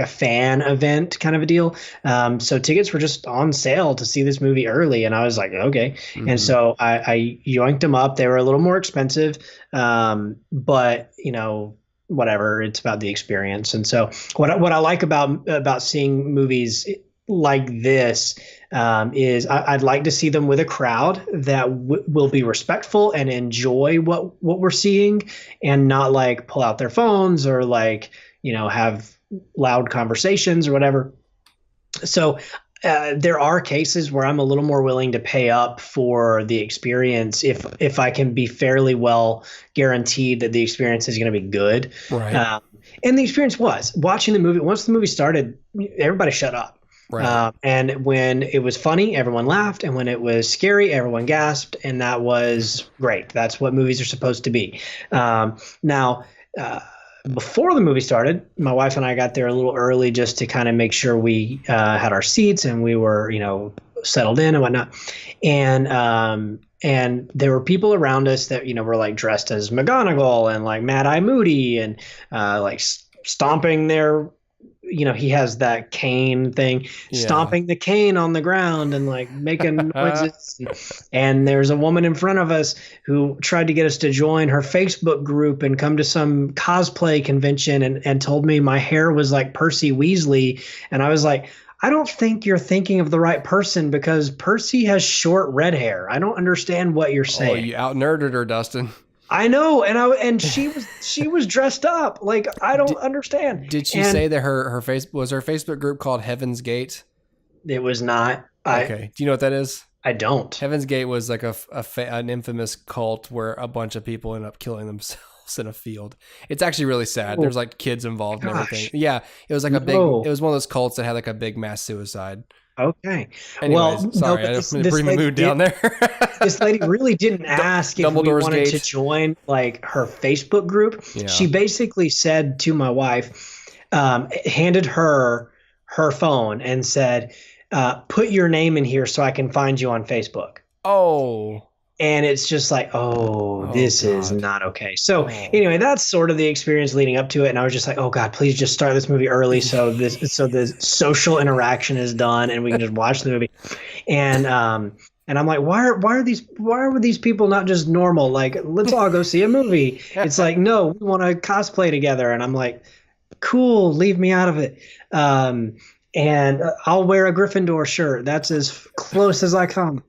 fan event kind of a deal. So tickets were just on sale to see this movie early. And I was like, okay. And so I yoinked them up. They were a little more expensive. But whatever, it's about the experience. And so what I like about seeing movies like this is I'd like to see them with a crowd that will be respectful and enjoy what we're seeing, and not like pull out their phones or like have loud conversations or whatever. So there are cases where I'm a little more willing to pay up for the experience if I can be fairly well guaranteed that the experience is going to be good. Right. And the experience was watching the movie. Once the movie started, everybody shut up. Right. And when it was funny, everyone laughed. And when it was scary, everyone gasped. And that was great. That's what movies are supposed to be. Before the movie started, my wife and I got there a little early just to kind of make sure we had our seats and we were, settled in and whatnot. And there were people around us that, were like dressed as McGonagall and like Mad Eye Moody and like stomping their, he has that cane thing, stomping the cane on the ground and like making noises. And there's a woman in front of us who tried to get us to join her Facebook group and come to some cosplay convention and told me my hair was like Percy Weasley. And I was like, I don't think you're thinking of the right person because Percy has short red hair. I don't understand what you're Oh, saying. you out nerded her, Dustin. I know, and she was dressed up. Like, I don't understand. Did she And say that her Facebook group called Heaven's Gate? it was not. Okay. Do you know what that is? I don't. Heaven's Gate was like an infamous cult where a bunch of people end up killing themselves in a field. It's actually really sad. There's like kids involved and everything. Yeah, it was like it was one of those cults that had like a big mass suicide. Okay. Anyways, sorry, I didn't bring the mood down there. This lady really didn't ask if we wanted to join like her Facebook group. Yeah. She basically said to my wife, handed her phone and said, put your name in here so I can find you on Facebook. Oh. And it's just like, this God. Is not okay. So anyway, that's sort of the experience leading up to it. And I was just like, oh God, please just start this movie early so the social interaction is done and we can just watch the movie. And I'm like, why are these people not just normal? Like, let's all go see a movie. It's like, no, we want to cosplay together. And I'm like, cool, leave me out of it. And I'll wear a Gryffindor shirt. That's as close as I come.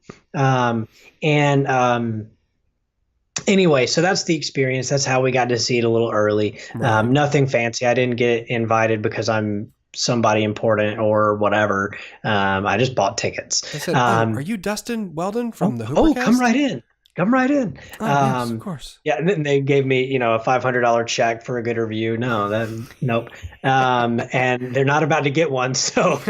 Anyway, so that's the experience. That's how we got to see it a little early. Right. Nothing fancy. I didn't get invited because I'm somebody important or whatever. I just bought tickets. I said, are you Dustin Weldon from the HooperCast? Come right in. Come right in. Oh, yes, of course. Yeah, and then they gave me, a $500 check for a good review. Nope. And they're not about to get one. So,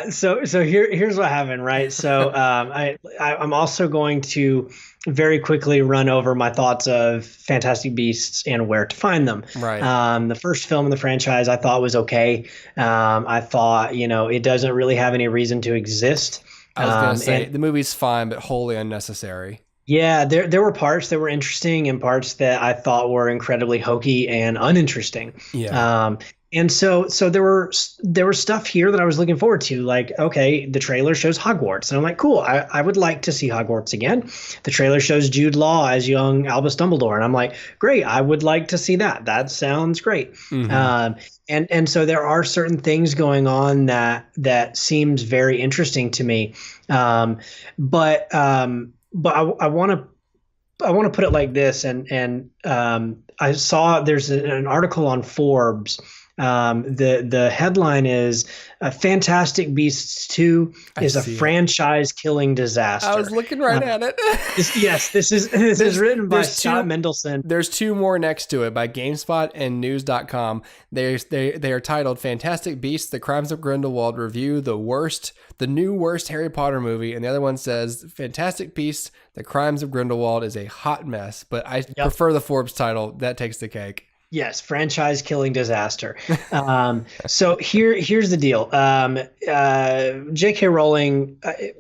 so here's what happened, right? So, I'm also going to very quickly run over my thoughts of Fantastic Beasts and where to find them. Right. The first film in the franchise I thought was okay. I thought, it doesn't really have any reason to exist. I was going to say, the movie's fine, but wholly unnecessary. Yeah, there were parts that were interesting and parts that I thought were incredibly hokey and uninteresting. Yeah. And so there were stuff here that I was looking forward to. Like, okay, the trailer shows Hogwarts. And I'm like, cool, I would like to see Hogwarts again. The trailer shows Jude Law as young Albus Dumbledore. And I'm like, great, I would like to see that. That sounds great. Mm-hmm. And so there are certain things going on that seems very interesting to me. But I want to put it like this. And I saw there's an article on Forbes. The headline is Fantastic Beasts 2 is a franchise-killing disaster. I was looking right at it. This is written by Scott Mendelson. There's two more next to it by GameSpot and News.com. They are titled Fantastic Beasts: The Crimes of Grindelwald Review the new worst Harry Potter movie, and the other one says Fantastic Beasts: The Crimes of Grindelwald is a hot mess. But I prefer the Forbes title. That takes the cake. Yes, franchise killing disaster. So here's the deal. J.K. Rowling,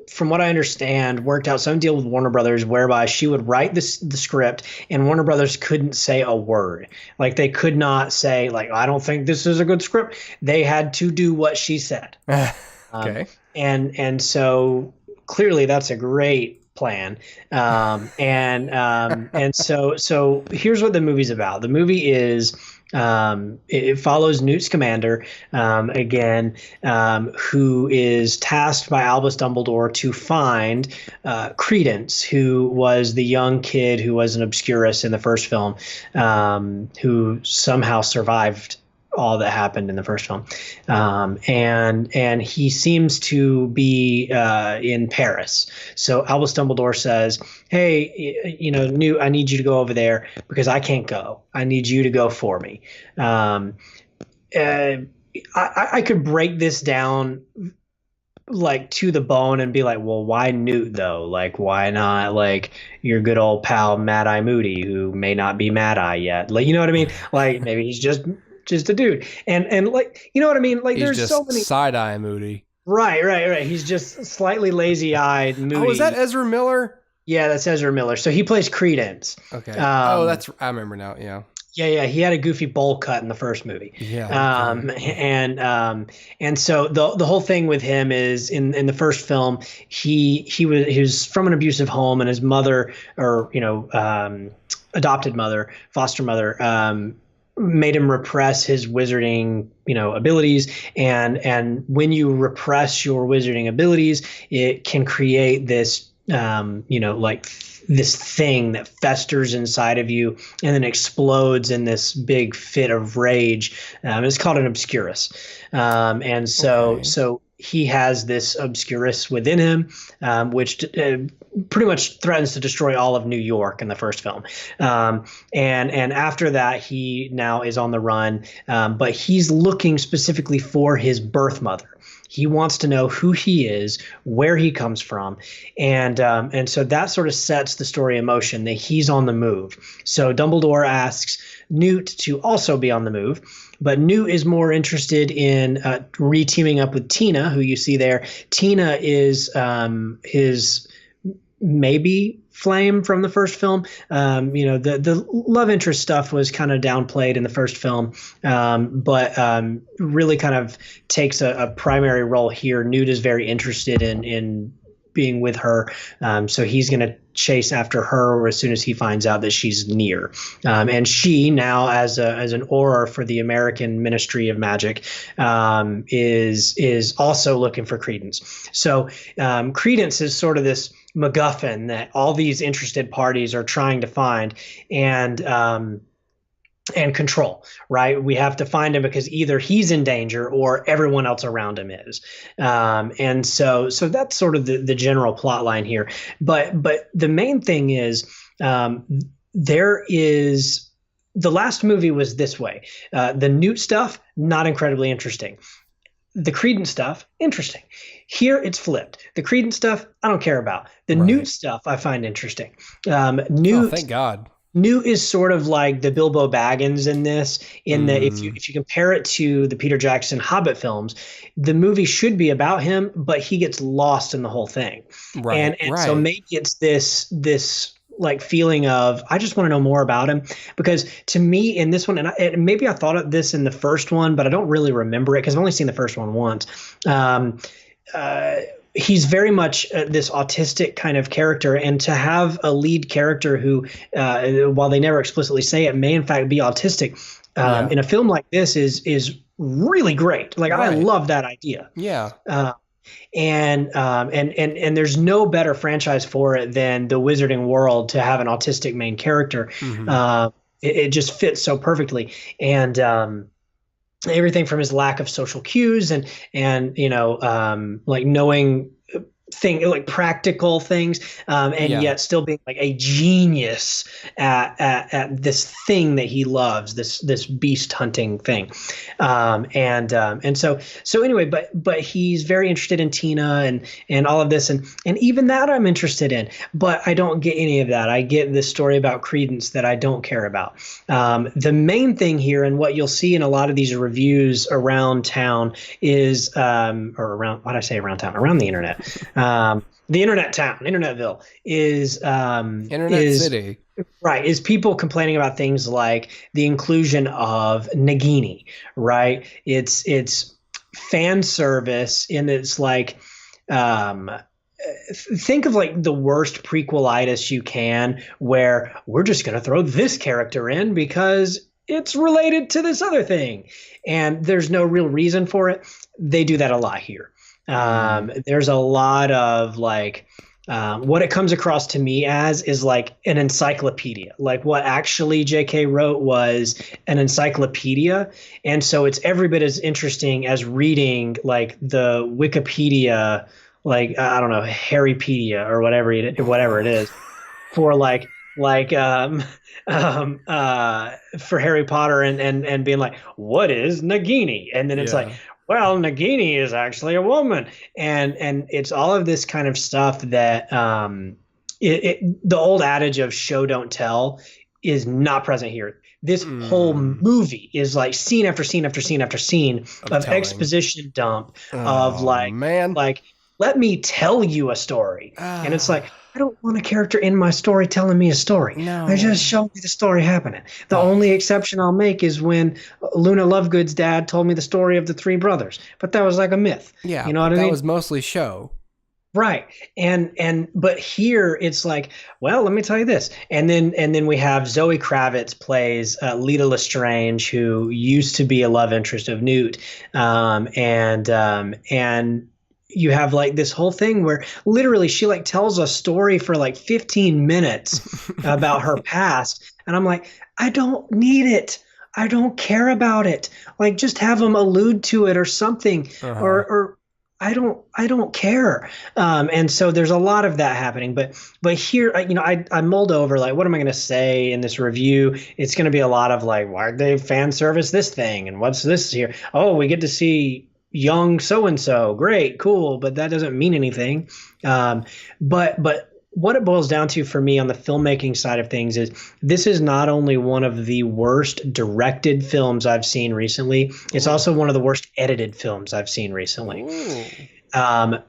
from what I understand, worked out some deal with Warner Brothers whereby she would write the script and Warner Brothers couldn't say a word. Like, they could not say, like, I don't think this is a good script. They had to do what she said. Okay. And so clearly that's a great plan. And so here's what the movie's about. The movie is, it follows Newt Scamander, again, who is tasked by Albus Dumbledore to find Credence, who was the young kid who was an obscurus in the first film, who somehow survived all that happened in the first film. And he seems to be in Paris. So Albus Dumbledore says, hey, Newt, I need you to go over there because I can't go. I need you to go for me. I could break this down like to the bone and be like, well, why Newt though? Like, why not like your good old pal Mad-Eye Moody, who may not be Mad-Eye yet? Like, you know what I mean? Like, maybe he's just a dude, and like, you know what I mean? Like, he's there's just so many side-eye Moody. Right. He's just slightly lazy-eyed Moody. Oh, is that Ezra Miller? Yeah, that's Ezra Miller. So he plays Credence. Okay. I remember now. Yeah. Yeah. He had a goofy bowl cut in the first movie. Yeah. And so the whole thing with him is in the first film, he was from an abusive home, and his mother, or adopted mother, foster mother, made him repress his wizarding, abilities. And when you repress your wizarding abilities, it can create this, like this thing that festers inside of you and then explodes in this big fit of rage. It's called an obscurus. And so he has this obscurus within him, which pretty much threatens to destroy all of New York in the first film. And after that, he now is on the run, but he's looking specifically for his birth mother. He wants to know who he is, where he comes from, and so that sort of sets the story in motion that he's on the move. So Dumbledore asks Newt to also be on the move, but Newt is more interested in re-teaming up with Tina, who you see there. Tina is his maybe flame from the first film. The love interest stuff was kind of downplayed in the first film, but really kind of takes a primary role here. Newt is very interested in being with her, so he's going to chase after her as soon as he finds out that she's near. And she now, as an Auror for the American Ministry of Magic, is also looking for Credence. So Credence is sort of this MacGuffin that all these interested parties are trying to find and control, right? We have to find him because either he's in danger or everyone else around him is. And so that's sort of the general plot line here. But the main thing is there is the last movie was this way. The Newt stuff, not incredibly interesting. The Credence stuff, interesting. Here it's flipped. The Credence stuff, I don't care about. The Newt stuff, I find interesting. Newt, thank God. Newt is sort of like the Bilbo Baggins in this, in that if you compare it to the Peter Jackson Hobbit films, the movie should be about him, but he gets lost in the whole thing. Right. And so maybe it's this like feeling of, I just want to know more about him, because to me in this one, and maybe I thought of this in the first one, but I don't really remember it because I've only seen the first one once. He's very much this autistic kind of character, and to have a lead character who, while they never explicitly say it, may in fact be autistic in a film like this is really great. Like I love that idea. Yeah. And there's no better franchise for it than the Wizarding World to have an autistic main character. Mm-hmm. It just fits so perfectly. And everything from his lack of social cues and like knowing like practical things, yet still being like a genius at this thing that he loves, this beast hunting thing. And so anyway, but he's very interested in Tina and all of this, and even that I'm interested in, but I don't get any of that. I get this story about Credence that I don't care about. The main thing here, and what you'll see in a lot of these reviews around town is, around the internet. The internet town, Internetville is Internet City. Right. Is people complaining about things like the inclusion of Nagini, right? It's fan service, and it's like think of like the worst prequelitis you can, where we're just going to throw this character in because it's related to this other thing, and there's no real reason for it. They do that a lot here. There's a lot of like, what it comes across to me as is like an encyclopedia. Like what actually JK wrote was an encyclopedia. And so it's every bit as interesting as reading like the Wikipedia, like, I don't know, Harrypedia or whatever it is for for Harry Potter and being like, what is Nagini? And then it's like, well, Nagini is actually a woman, and it's all of this kind of stuff that the old adage of show don't tell is not present here. This whole movie is like scene after scene after scene after scene of exposition dump of like let me tell you a story, and it's like, I don't want a character in my story telling me a story. No. They're just showing me the story happening. The only exception I'll make is when Luna Lovegood's dad told me the story of the three brothers. But that was like a myth. Yeah, you know what I mean? That was mostly show. Right. But here it's like, well, let me tell you this. And then we have Zoe Kravitz plays Lita Lestrange, who used to be a love interest of Newt. And you have like this whole thing where literally she like tells a story for like 15 minutes about her past. And I'm like, I don't need it. I don't care about it. Like, just have them allude to it or something, or I don't care. And so there's a lot of that happening. But here, I mulled over like, what am I going to say in this review? It's going to be a lot of like, why did they fan service this thing, and what's this here? Oh, we get to see young so and so. Great, cool, but that doesn't mean anything. But what it boils down to for me on the filmmaking side of things is this is not only one of the worst directed films I've seen recently, it's also one of the worst edited films I've seen recently. When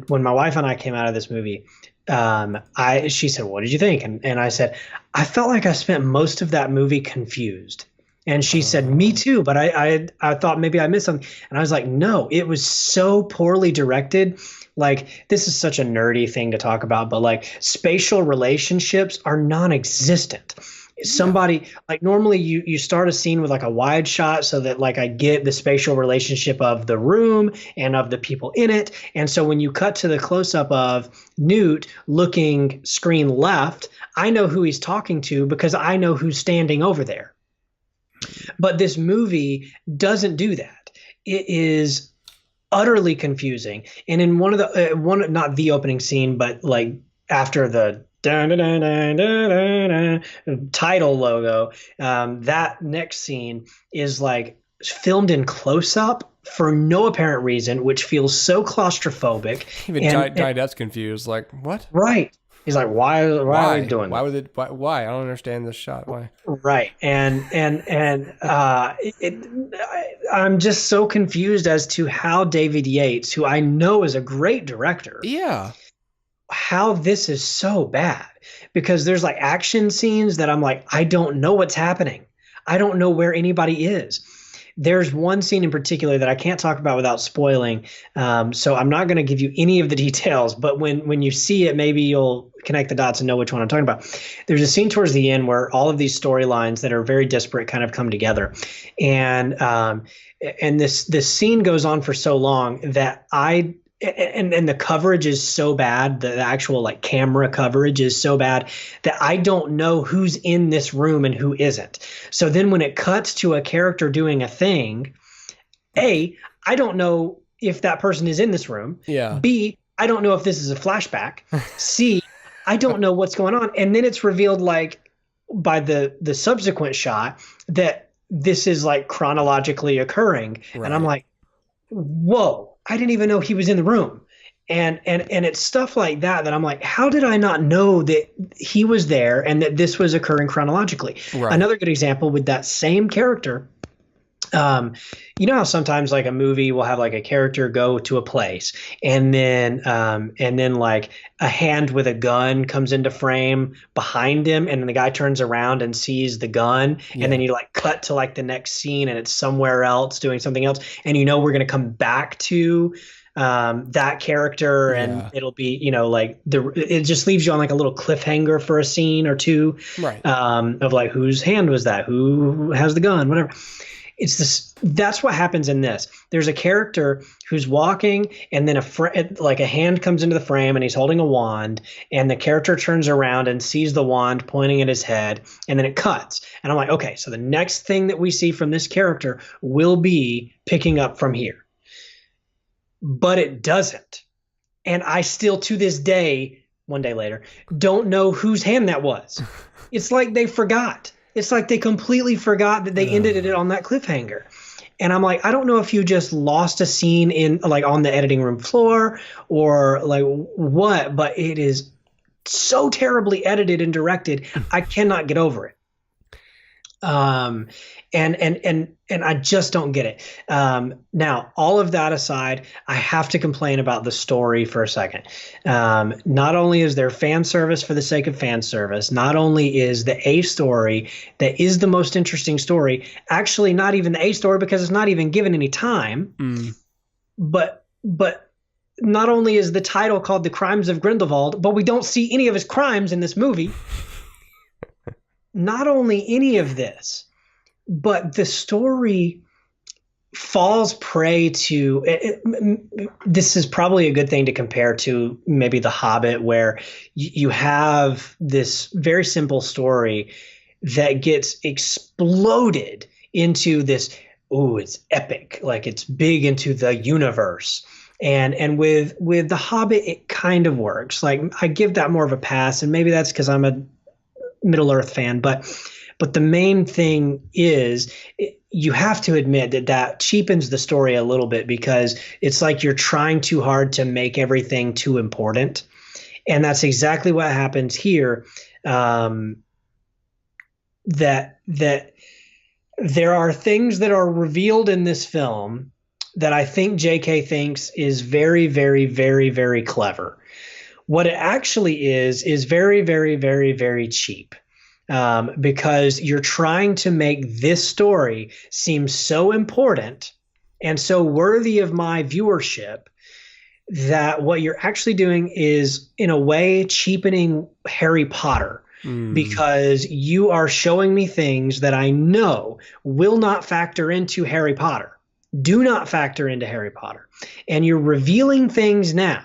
my wife and I came out of this movie, she said, "What did you think?" And I said, "I felt like I spent most of that movie confused." And she said, "Me too, but I thought maybe I missed something." And I was like, "No, it was so poorly directed." Like, this is such a nerdy thing to talk about, but like spatial relationships are non-existent. Somebody like normally you start a scene with like a wide shot so that like I get the spatial relationship of the room and of the people in it. And so when you cut to the close up of Newt looking screen left, I know who he's talking to because I know who's standing over there. But this movie doesn't do that. It is utterly confusing. And in one of the not the opening scene, but like after the title logo, that next scene is like filmed in close up for no apparent reason, which feels so claustrophobic. Even Johnny Depp's confused. Like, what? Right. He's like, why are we doing that? Why? I don't understand this shot. Why? Right. I'm just so confused as to how David Yates, who I know is a great director, how this is so bad, because there's like action scenes that I'm like, I don't know what's happening. I don't know where anybody is. There's one scene in particular that I can't talk about without spoiling, so I'm not going to give you any of the details, but when you see it, maybe you'll connect the dots and know which one I'm talking about. There's a scene towards the end where all of these storylines that are very disparate kind of come together, and this scene goes on for so long that and the coverage is so bad, the actual like camera coverage is so bad that I don't know who's in this room and who isn't. So then when it cuts to a character doing a thing, A, I don't know if that person is in this room. Yeah. B, I don't know if this is a flashback. C, I don't know what's going on. And then it's revealed like by the subsequent shot that this is like chronologically occurring. Right. And I'm like, whoa. I didn't even know he was in the room. And it's stuff like that I'm like, how did I not know that he was there and that this was occurring chronologically? Right. Another good example with that same character, you know how sometimes like a movie will have like a character go to a place and then like a hand with a gun comes into frame behind him, and then the guy turns around and sees the gun, and then you like cut to like the next scene and it's somewhere else doing something else, and you know we're going to come back to that character, and it'll be, like it just leaves you on like a little cliffhanger for a scene or two, right? Of like, whose hand was that? Who has the gun? Whatever. It's this. That's what happens in this. There's a character who's walking, and then a hand comes into the frame, and he's holding a wand, and the character turns around and sees the wand pointing at his head, and then it cuts. And I'm like, okay, so the next thing that we see from this character will be picking up from here. But it doesn't. And I still, to this day, one day later, don't know whose hand that was. It's like they forgot. It's like they completely forgot that they ended it on that cliffhanger. And I'm like, I don't know if you just lost a scene in like on the editing room floor or like what, but it is so terribly edited and directed. I cannot get over it. And I just don't get it. Now, all of that aside, I have to complain about the story for a second. Not only is there fan service for the sake of fan service, not only is the A story that is the most interesting story actually not even the A story because it's not even given any time, but not only is the title called The Crimes of Grindelwald, but we don't see any of his crimes in this movie. Not only any of this, but the story falls prey to this is probably a good thing to compare to maybe The Hobbit, where you have this very simple story that gets exploded into this, it's epic, like it's big into the universe. And with The Hobbit, it kind of works. Like, I give that more of a pass, and maybe that's because I'm a Middle Earth fan, but the main thing is you have to admit that cheapens the story a little bit, because it's like you're trying too hard to make everything too important. And that's exactly what happens here. That there are things that are revealed in this film that I think JK thinks is very, very, very, very clever. What it actually is very, very, very, very cheap. Because you're trying to make this story seem so important and so worthy of my viewership that what you're actually doing is, in a way, cheapening Harry Potter. Because you are showing me things that I know will not factor into Harry Potter. Do not factor into Harry Potter. And you're revealing things now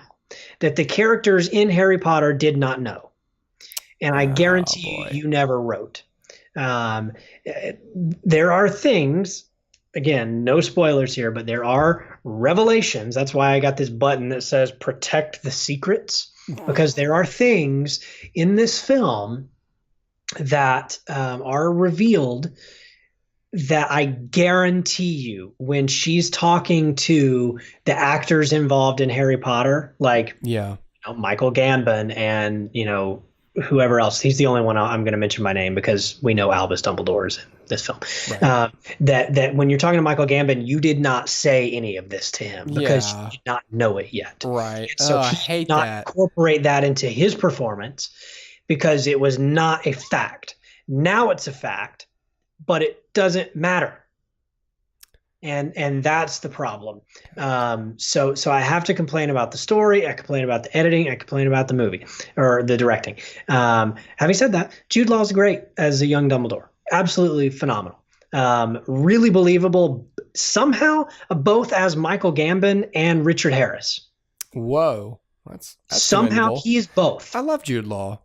that the characters in Harry Potter did not know. And I guarantee you never wrote. There are things, again, no spoilers here, but there are revelations. That's why I got this button that says protect the secrets, because there are things in this film that are revealed that I guarantee you, when she's talking to the actors involved in Harry Potter, like Michael Gambon and, whoever else, he's the only one I'm going to mention by name because we know Albus Dumbledore is in this film. Right. That when you're talking to Michael Gambon, you did not say any of this to him because you did not know it yet. Right. And so I hate not that. Incorporate that into his performance because it was not a fact. Now it's a fact, but it doesn't matter. And that's the problem. So I have to complain about the story. I complain about the editing. I complain about the movie or the directing. Having said that, Jude Law's great as a young Dumbledore. Absolutely phenomenal. Really believable. Somehow, both as Michael Gambon and Richard Harris. Whoa, that's somehow commendable. He is both. I love Jude Law.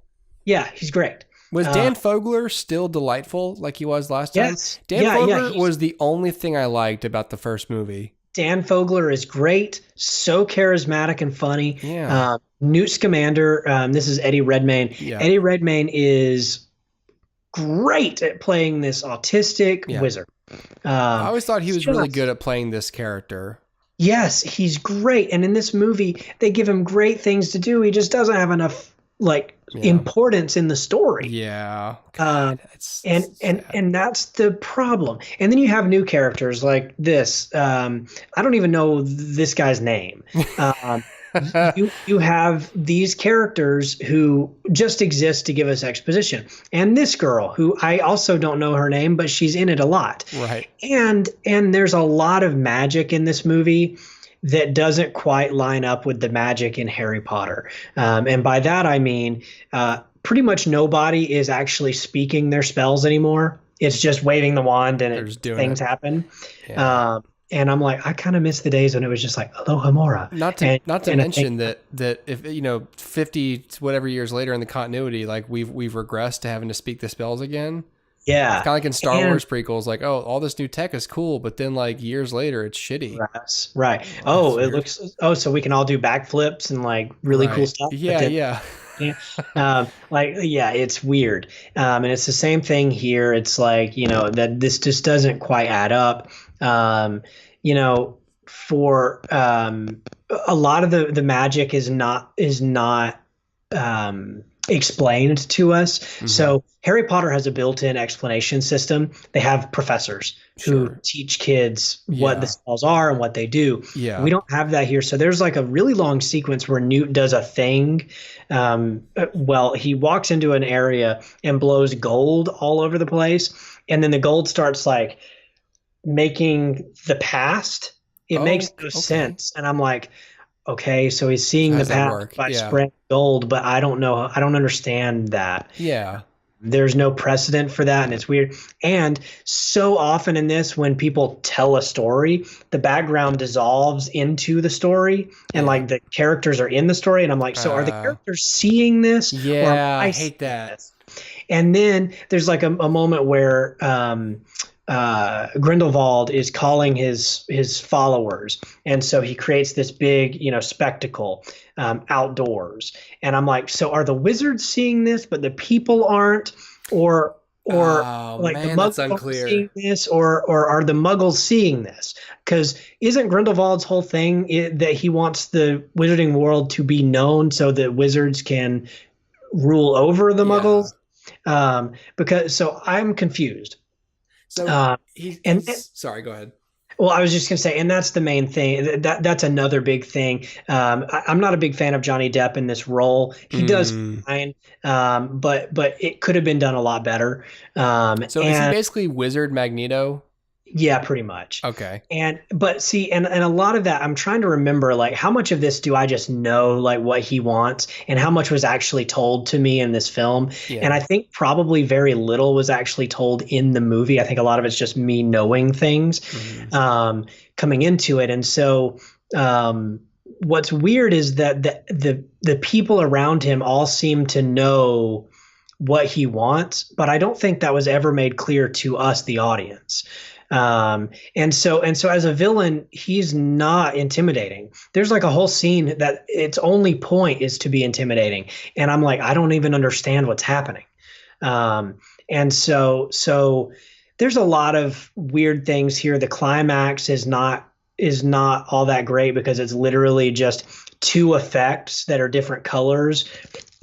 Yeah, he's great. Was Dan Fogler still delightful like he was last time? Yes. Dan Fogler was the only thing I liked about the first movie. Dan Fogler is great, so charismatic and funny. Yeah. Newt Scamander, this is Eddie Redmayne. Yeah. Eddie Redmayne is great at playing this autistic wizard. I always thought he was really good at playing this character. Yes, he's great. And in this movie, they give him great things to do. He just doesn't have enough importance in the story. Yeah. And that's the problem. And then you have new characters like this. I don't even know this guy's name. You have these characters who just exist to give us exposition. And this girl, who I also don't know her name, but she's in it a lot. Right. And there's a lot of magic in this movie that doesn't quite line up with the magic in Harry Potter. And by that, I mean, pretty much nobody is actually speaking their spells anymore. It's just waving the wand and things happen. Yeah. And I'm like, I kind of miss the days when it was just like, Aloha Mora. Not to mention that if, 50 whatever years later in the continuity, like we've regressed to having to speak the spells again. Yeah. It's kind of like in Star Wars prequels, like, oh, all this new tech is cool, but then like years later, it's shitty. Right. So we can all do backflips and like really cool stuff. Yeah. It's weird. And it's the same thing here. It's like, that this just doesn't quite add up. For a lot of the magic is not explained to us. Mm-hmm. So Harry Potter has a built-in explanation system. They have professors who teach kids what the spells are and what they do. Yeah. We don't have that here. So there's like a really long sequence where Newt does a thing. He walks into an area and blows gold all over the place. And then the gold starts like making the past. It makes no sense. And I'm like, Okay, so he's seeing How the does that path work? by Yeah. spreading gold, but I don't know. I don't understand that. Yeah. There's no precedent for that, and it's weird. And so often in this, when people tell a story, the background dissolves into the story, and Yeah. like the characters are in the story, and I'm like, so are the characters seeing this, or am Yeah, I I hate seeing that. this? And then there's like a moment where Grindelwald is calling his followers, and so he creates this big, spectacle outdoors. And I'm like, so are the wizards seeing this, but the people aren't, or Oh like the man, that's muggles aren't unclear. seeing this, or are the muggles seeing this? Because isn't Grindelwald's whole thing that he wants the wizarding world to be known so that wizards can rule over the Yeah. muggles? Because so I'm confused. So Uh, and he's sorry, go ahead. well, I was just gonna say, and that's the main thing. That's another big thing. I'm not a big fan of Johnny Depp in this role. He does Mm. fine, but it could have been done a lot better. So is he And basically Wizard Magneto? yeah, pretty much. Okay. But see, and a lot of that, I'm trying to remember, like, how much of this do I just know, like, what he wants, and how much was actually told to me in this film? Yeah. And I think probably very little was actually told in the movie. I think a lot of it's just me knowing things, coming into it. And so, what's weird is that the people around him all seem to know what he wants, but I don't think that was ever made clear to us, the audience. And so as a villain, he's not intimidating. There's like a whole scene that its only point is to be intimidating, and I'm like, I don't even understand what's happening. And so there's a lot of weird things here. The climax is not all that great because it's literally just two effects that are different colors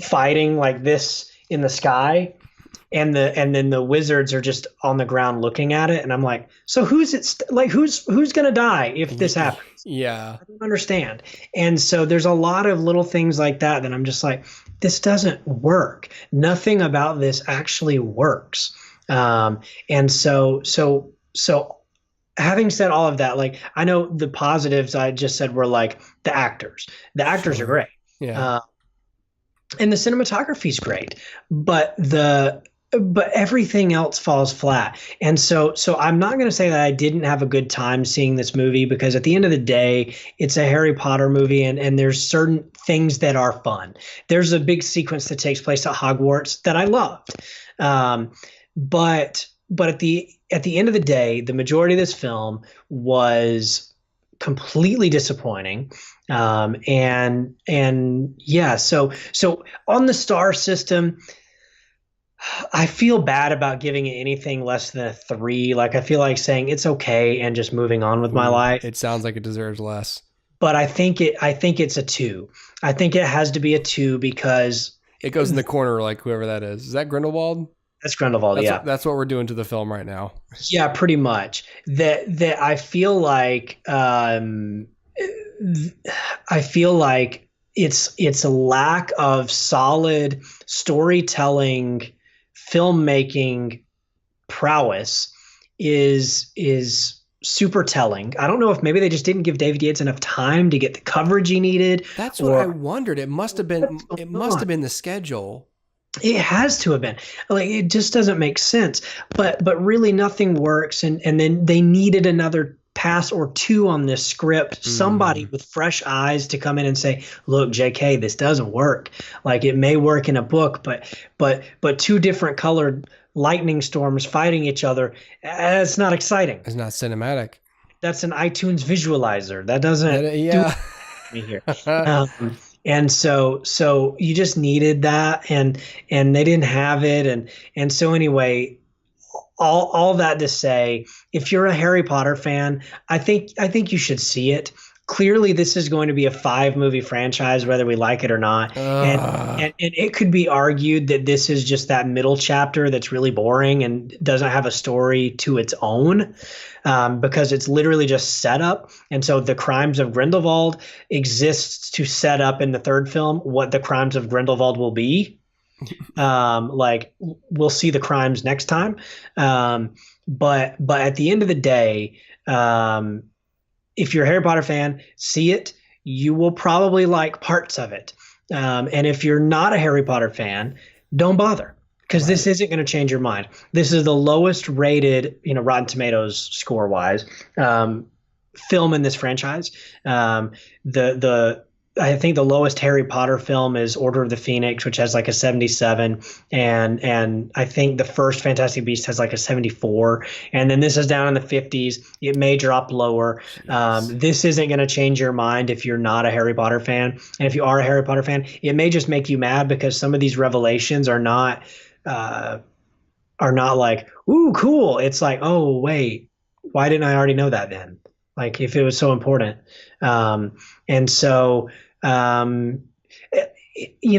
fighting like this in the sky, and then the wizards are just on the ground looking at it, and I'm like, so who's gonna die if this happens? Yeah. I don't understand. And so there's a lot of little things like that I'm just like, this doesn't work. Nothing about this actually works. And so having said all of that, like, I know the positives I just said were like the actors. The actors are great. Yeah. And the cinematography is great, but everything else falls flat. And so I'm not going to say that I didn't have a good time seeing this movie, because at the end of the day, it's a Harry Potter movie, and there's certain things that are fun. There's a big sequence that takes place at Hogwarts that I loved. But at the end of the day, the majority of this film was completely disappointing. And yeah, so on the star system, I feel bad about giving it anything less than a 3. Like, I feel like saying it's okay and just moving on with my life. It sounds like it deserves less. But I think it's a 2. I think it has to be a 2 because it goes in the corner, like whoever that is. Is that Grindelwald? That's Grindelwald. Yeah, that's what we're doing to the film right now. Yeah, pretty much. That I feel like it's a lack of solid storytelling, filmmaking prowess is super telling. I don't know if maybe they just didn't give David Yates enough time to get the coverage he needed. That's what I wondered. It must have been the schedule. It has to have been. Like, it just doesn't make sense. But really nothing works, and then they needed another pass or 2 on this script. Somebody with fresh eyes to come in and say, look, JK, this doesn't work. Like, it may work in a book, but 2 different colored lightning storms fighting each other, it's not exciting. It's not cinematic. That's an iTunes visualizer. That doesn't do me here. And so you just needed that, and they didn't have it, and so anyway, all that to say, if you're a Harry Potter fan, I think you should see it. Clearly, this is going to be a 5-movie franchise, whether we like it or not. And it could be argued that this is just that middle chapter that's really boring and doesn't have a story to its own, because it's literally just setup. And so the Crimes of Grindelwald exists to set up in the 3rd film what the Crimes of Grindelwald will be. Like, we'll see the crimes next time. But at the end of the day, if you're a Harry Potter fan, see it. you will probably like parts of it. And if you're not a Harry Potter fan, don't bother, because this isn't going to change your mind. This is the lowest rated, Rotten Tomatoes score wise, film in this franchise. I think the lowest Harry Potter film is Order of the Phoenix, which has like a 77, and I think the first Fantastic Beast has like a 74, and then this is down in the 50s. It may drop lower. This isn't going to change your mind if you're not a Harry Potter fan, and if you are a Harry Potter fan, it may just make you mad because some of these revelations are not like, ooh, cool. It's like, oh wait, why didn't I already know that then? Like, if it was so important. And so, you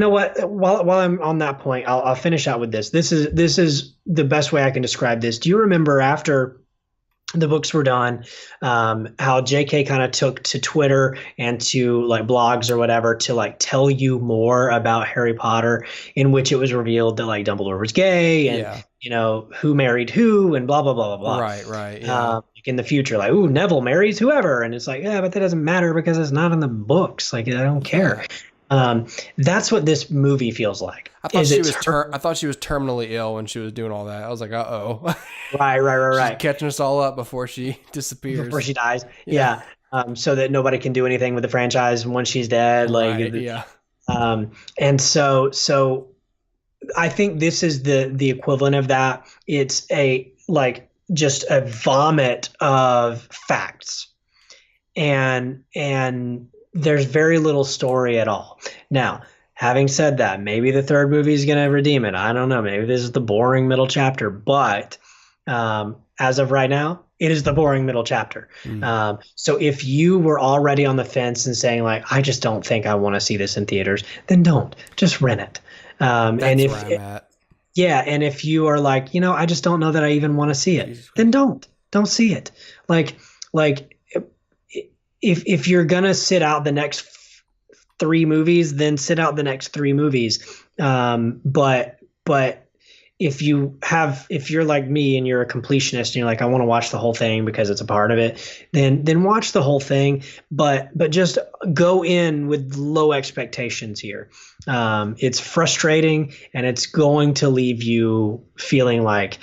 know what? While I'm on that point, I'll finish out with this. This is the best way I can describe this. Do you remember after the books were done, how JK kind of took to Twitter and to like blogs or whatever to like tell you more about Harry Potter, in which it was revealed that like Dumbledore was gay and who married who and blah blah blah blah blah. Right. Yeah. In the future, like, ooh, Neville marries whoever, and it's like, yeah, but that doesn't matter because it's not in the books. Like, I don't care. That's what this movie feels like. I thought she was terminally ill when she was doing all that. I was like, uh-oh. Right. She's catching us all up before she disappears. Before she dies. Yeah. So that nobody can do anything with the franchise once she's dead. And so I think this is the equivalent of that. It's just a vomit of facts. And there's very little story at all. Now, having said that, maybe the third movie is going to redeem it. I don't know. Maybe this is the boring middle chapter. But as of right now, it is the boring middle chapter. So if you were already on the fence and saying, like, I just don't think I want to see this in theaters, then don't. Just rent it. That's and where I'm at. Yeah, and if you are like, I just don't know that I even want to see it, then don't see it. Like if you're gonna sit out the next 3 movies, then sit out the next 3 movies. But if you're like me and you're a completionist and you're like, I want to watch the whole thing because it's a part of it, then watch the whole thing. But just go in with low expectations here. It's frustrating, and it's going to leave you feeling like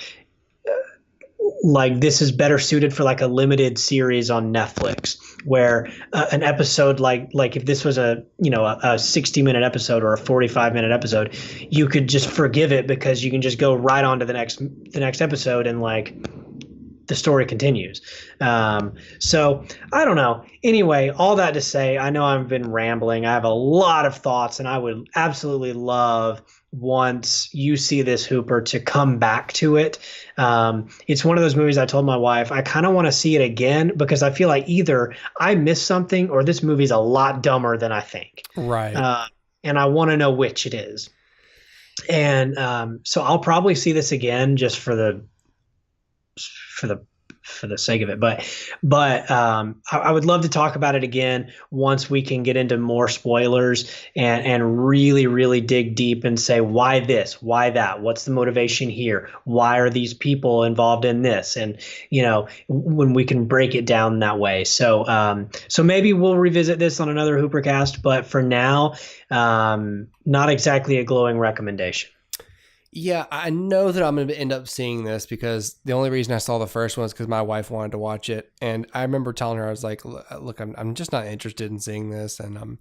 this is better suited for like a limited series on Netflix, where an episode like if this was a 60-minute episode or a 45-minute episode, you could just forgive it because you can just go right on to the next episode and like the story continues. So I don't know. Anyway, all that to say, I know I've been rambling. I have a lot of thoughts, and I would absolutely love, once you see this, Hooper, to come back to it. It's one of those movies I told my wife I kind of want to see it again because I feel like either I missed something or this movie's a lot dumber than I think. Right. And I want to know which it is. And so I'll probably see this again just for the sake of it, but I would love to talk about it again once we can get into more spoilers and really, really dig deep and say, why this, why that, what's the motivation here, why are these people involved in this, and when we can break it down that way. So maybe we'll revisit this on another HooperCast, but for now, not exactly a glowing recommendation. Yeah, I know that I'm going to end up seeing this because the only reason I saw the first one is because my wife wanted to watch it. And I remember telling her, I was like, look, I'm just not interested in seeing this, and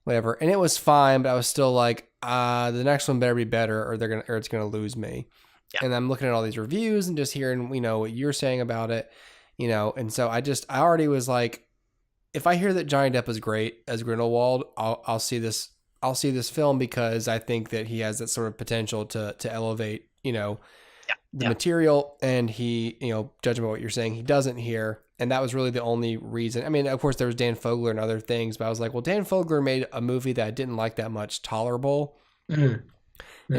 whatever. And it was fine, but I was still like, the next one better be better or it's going to lose me. Yeah. And I'm looking at all these reviews and just hearing, what you're saying about it, and so I already was like, if I hear that Johnny Depp is great as Grindelwald, I'll see this. I'll see this film because I think that he has that sort of potential to elevate, the material, and he, judging by what you're saying, he doesn't here. And that was really the only reason. I mean, of course there was Dan Fogler and other things, but I was like, well, Dan Fogler made a movie that I didn't like that much tolerable. It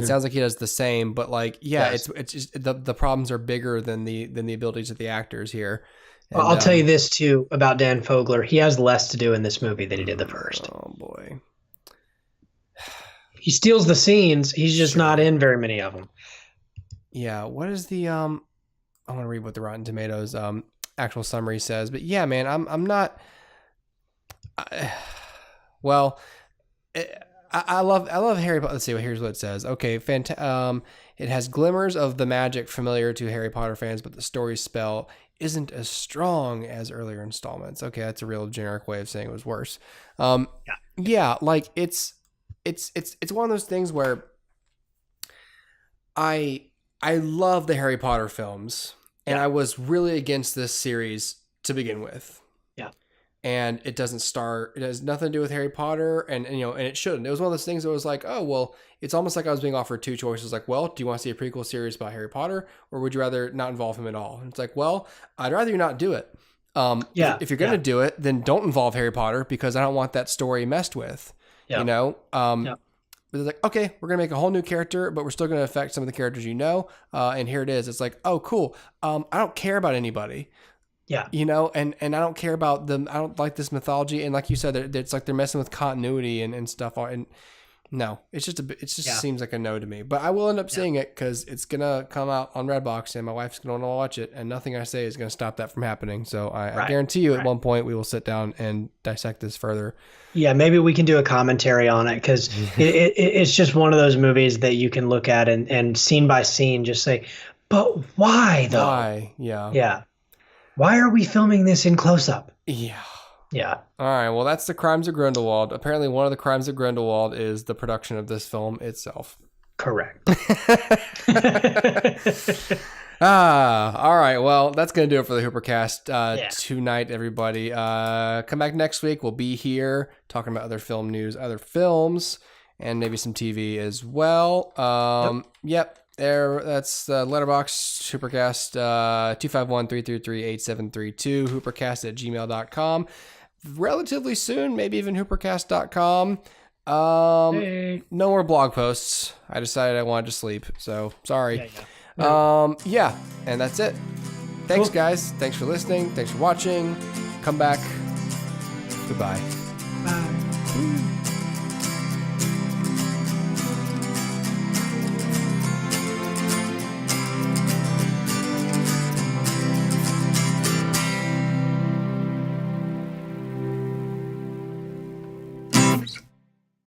sounds like he does the same, but like, it's just the problems are bigger than the abilities of the actors here. And, I'll tell you this too about Dan Fogler. He has less to do in this movie than he did the first. Oh boy. He steals the scenes. He's just not in very many of them. Yeah. What is the I want to read what the Rotten Tomatoes actual summary says, but yeah, man, I'm not. Well, I love Harry Potter. Let's see. Here's what it says. Okay, it has glimmers of the magic familiar to Harry Potter fans, but the story spell isn't as strong as earlier installments. Okay, that's a real generic way of saying it was worse. Yeah, like it's one of those things where I love the Harry Potter films, and I was really against this series to begin with. Yeah. And it has nothing to do with Harry Potter, and it shouldn't. It was one of those things that was like, oh, well, it's almost like I was being offered two choices. Like, well, do you want to see a prequel series about Harry Potter, or would you rather not involve him at all? And it's like, well, I'd rather you not do it. If you're going to do it, then don't involve Harry Potter, because I don't want that story messed with, But it's like, okay, we're going to make a whole new character, but we're still going to affect some of the characters, and here it is. It's like, oh, cool. I don't care about anybody. Yeah. And I don't care about them. I don't like this mythology. And like you said, it's like they're messing with continuity and stuff. And no, it just seems like a no to me. But I will end up seeing it because it's going to come out on Redbox, and my wife's going to want to watch it. And nothing I say is going to stop that from happening. So I guarantee you at one point we will sit down and dissect this further. Yeah, maybe we can do a commentary on it, because it's just one of those movies that you can look at and scene by scene just say, but why though? Why? Yeah. Yeah. Why are we filming this in close-up? Yeah. Yeah. All right. Well, that's the crimes of Grindelwald. Apparently, one of the crimes of Grindelwald is the production of this film itself. Correct. All right. Well, that's going to do it for the HooperCast tonight, everybody. Come back next week. We'll be here talking about other film news, other films, and maybe some TV as well. Yep. There, that's Letterboxd, HooperCast, 251-333-8732, HooperCast@gmail.com. Relatively soon, maybe even HooperCast.com. No more blog posts. I decided I wanted to sleep, so sorry. And that's it. Thanks, guys. Thanks for listening. Thanks for watching. Come back. Goodbye. Bye.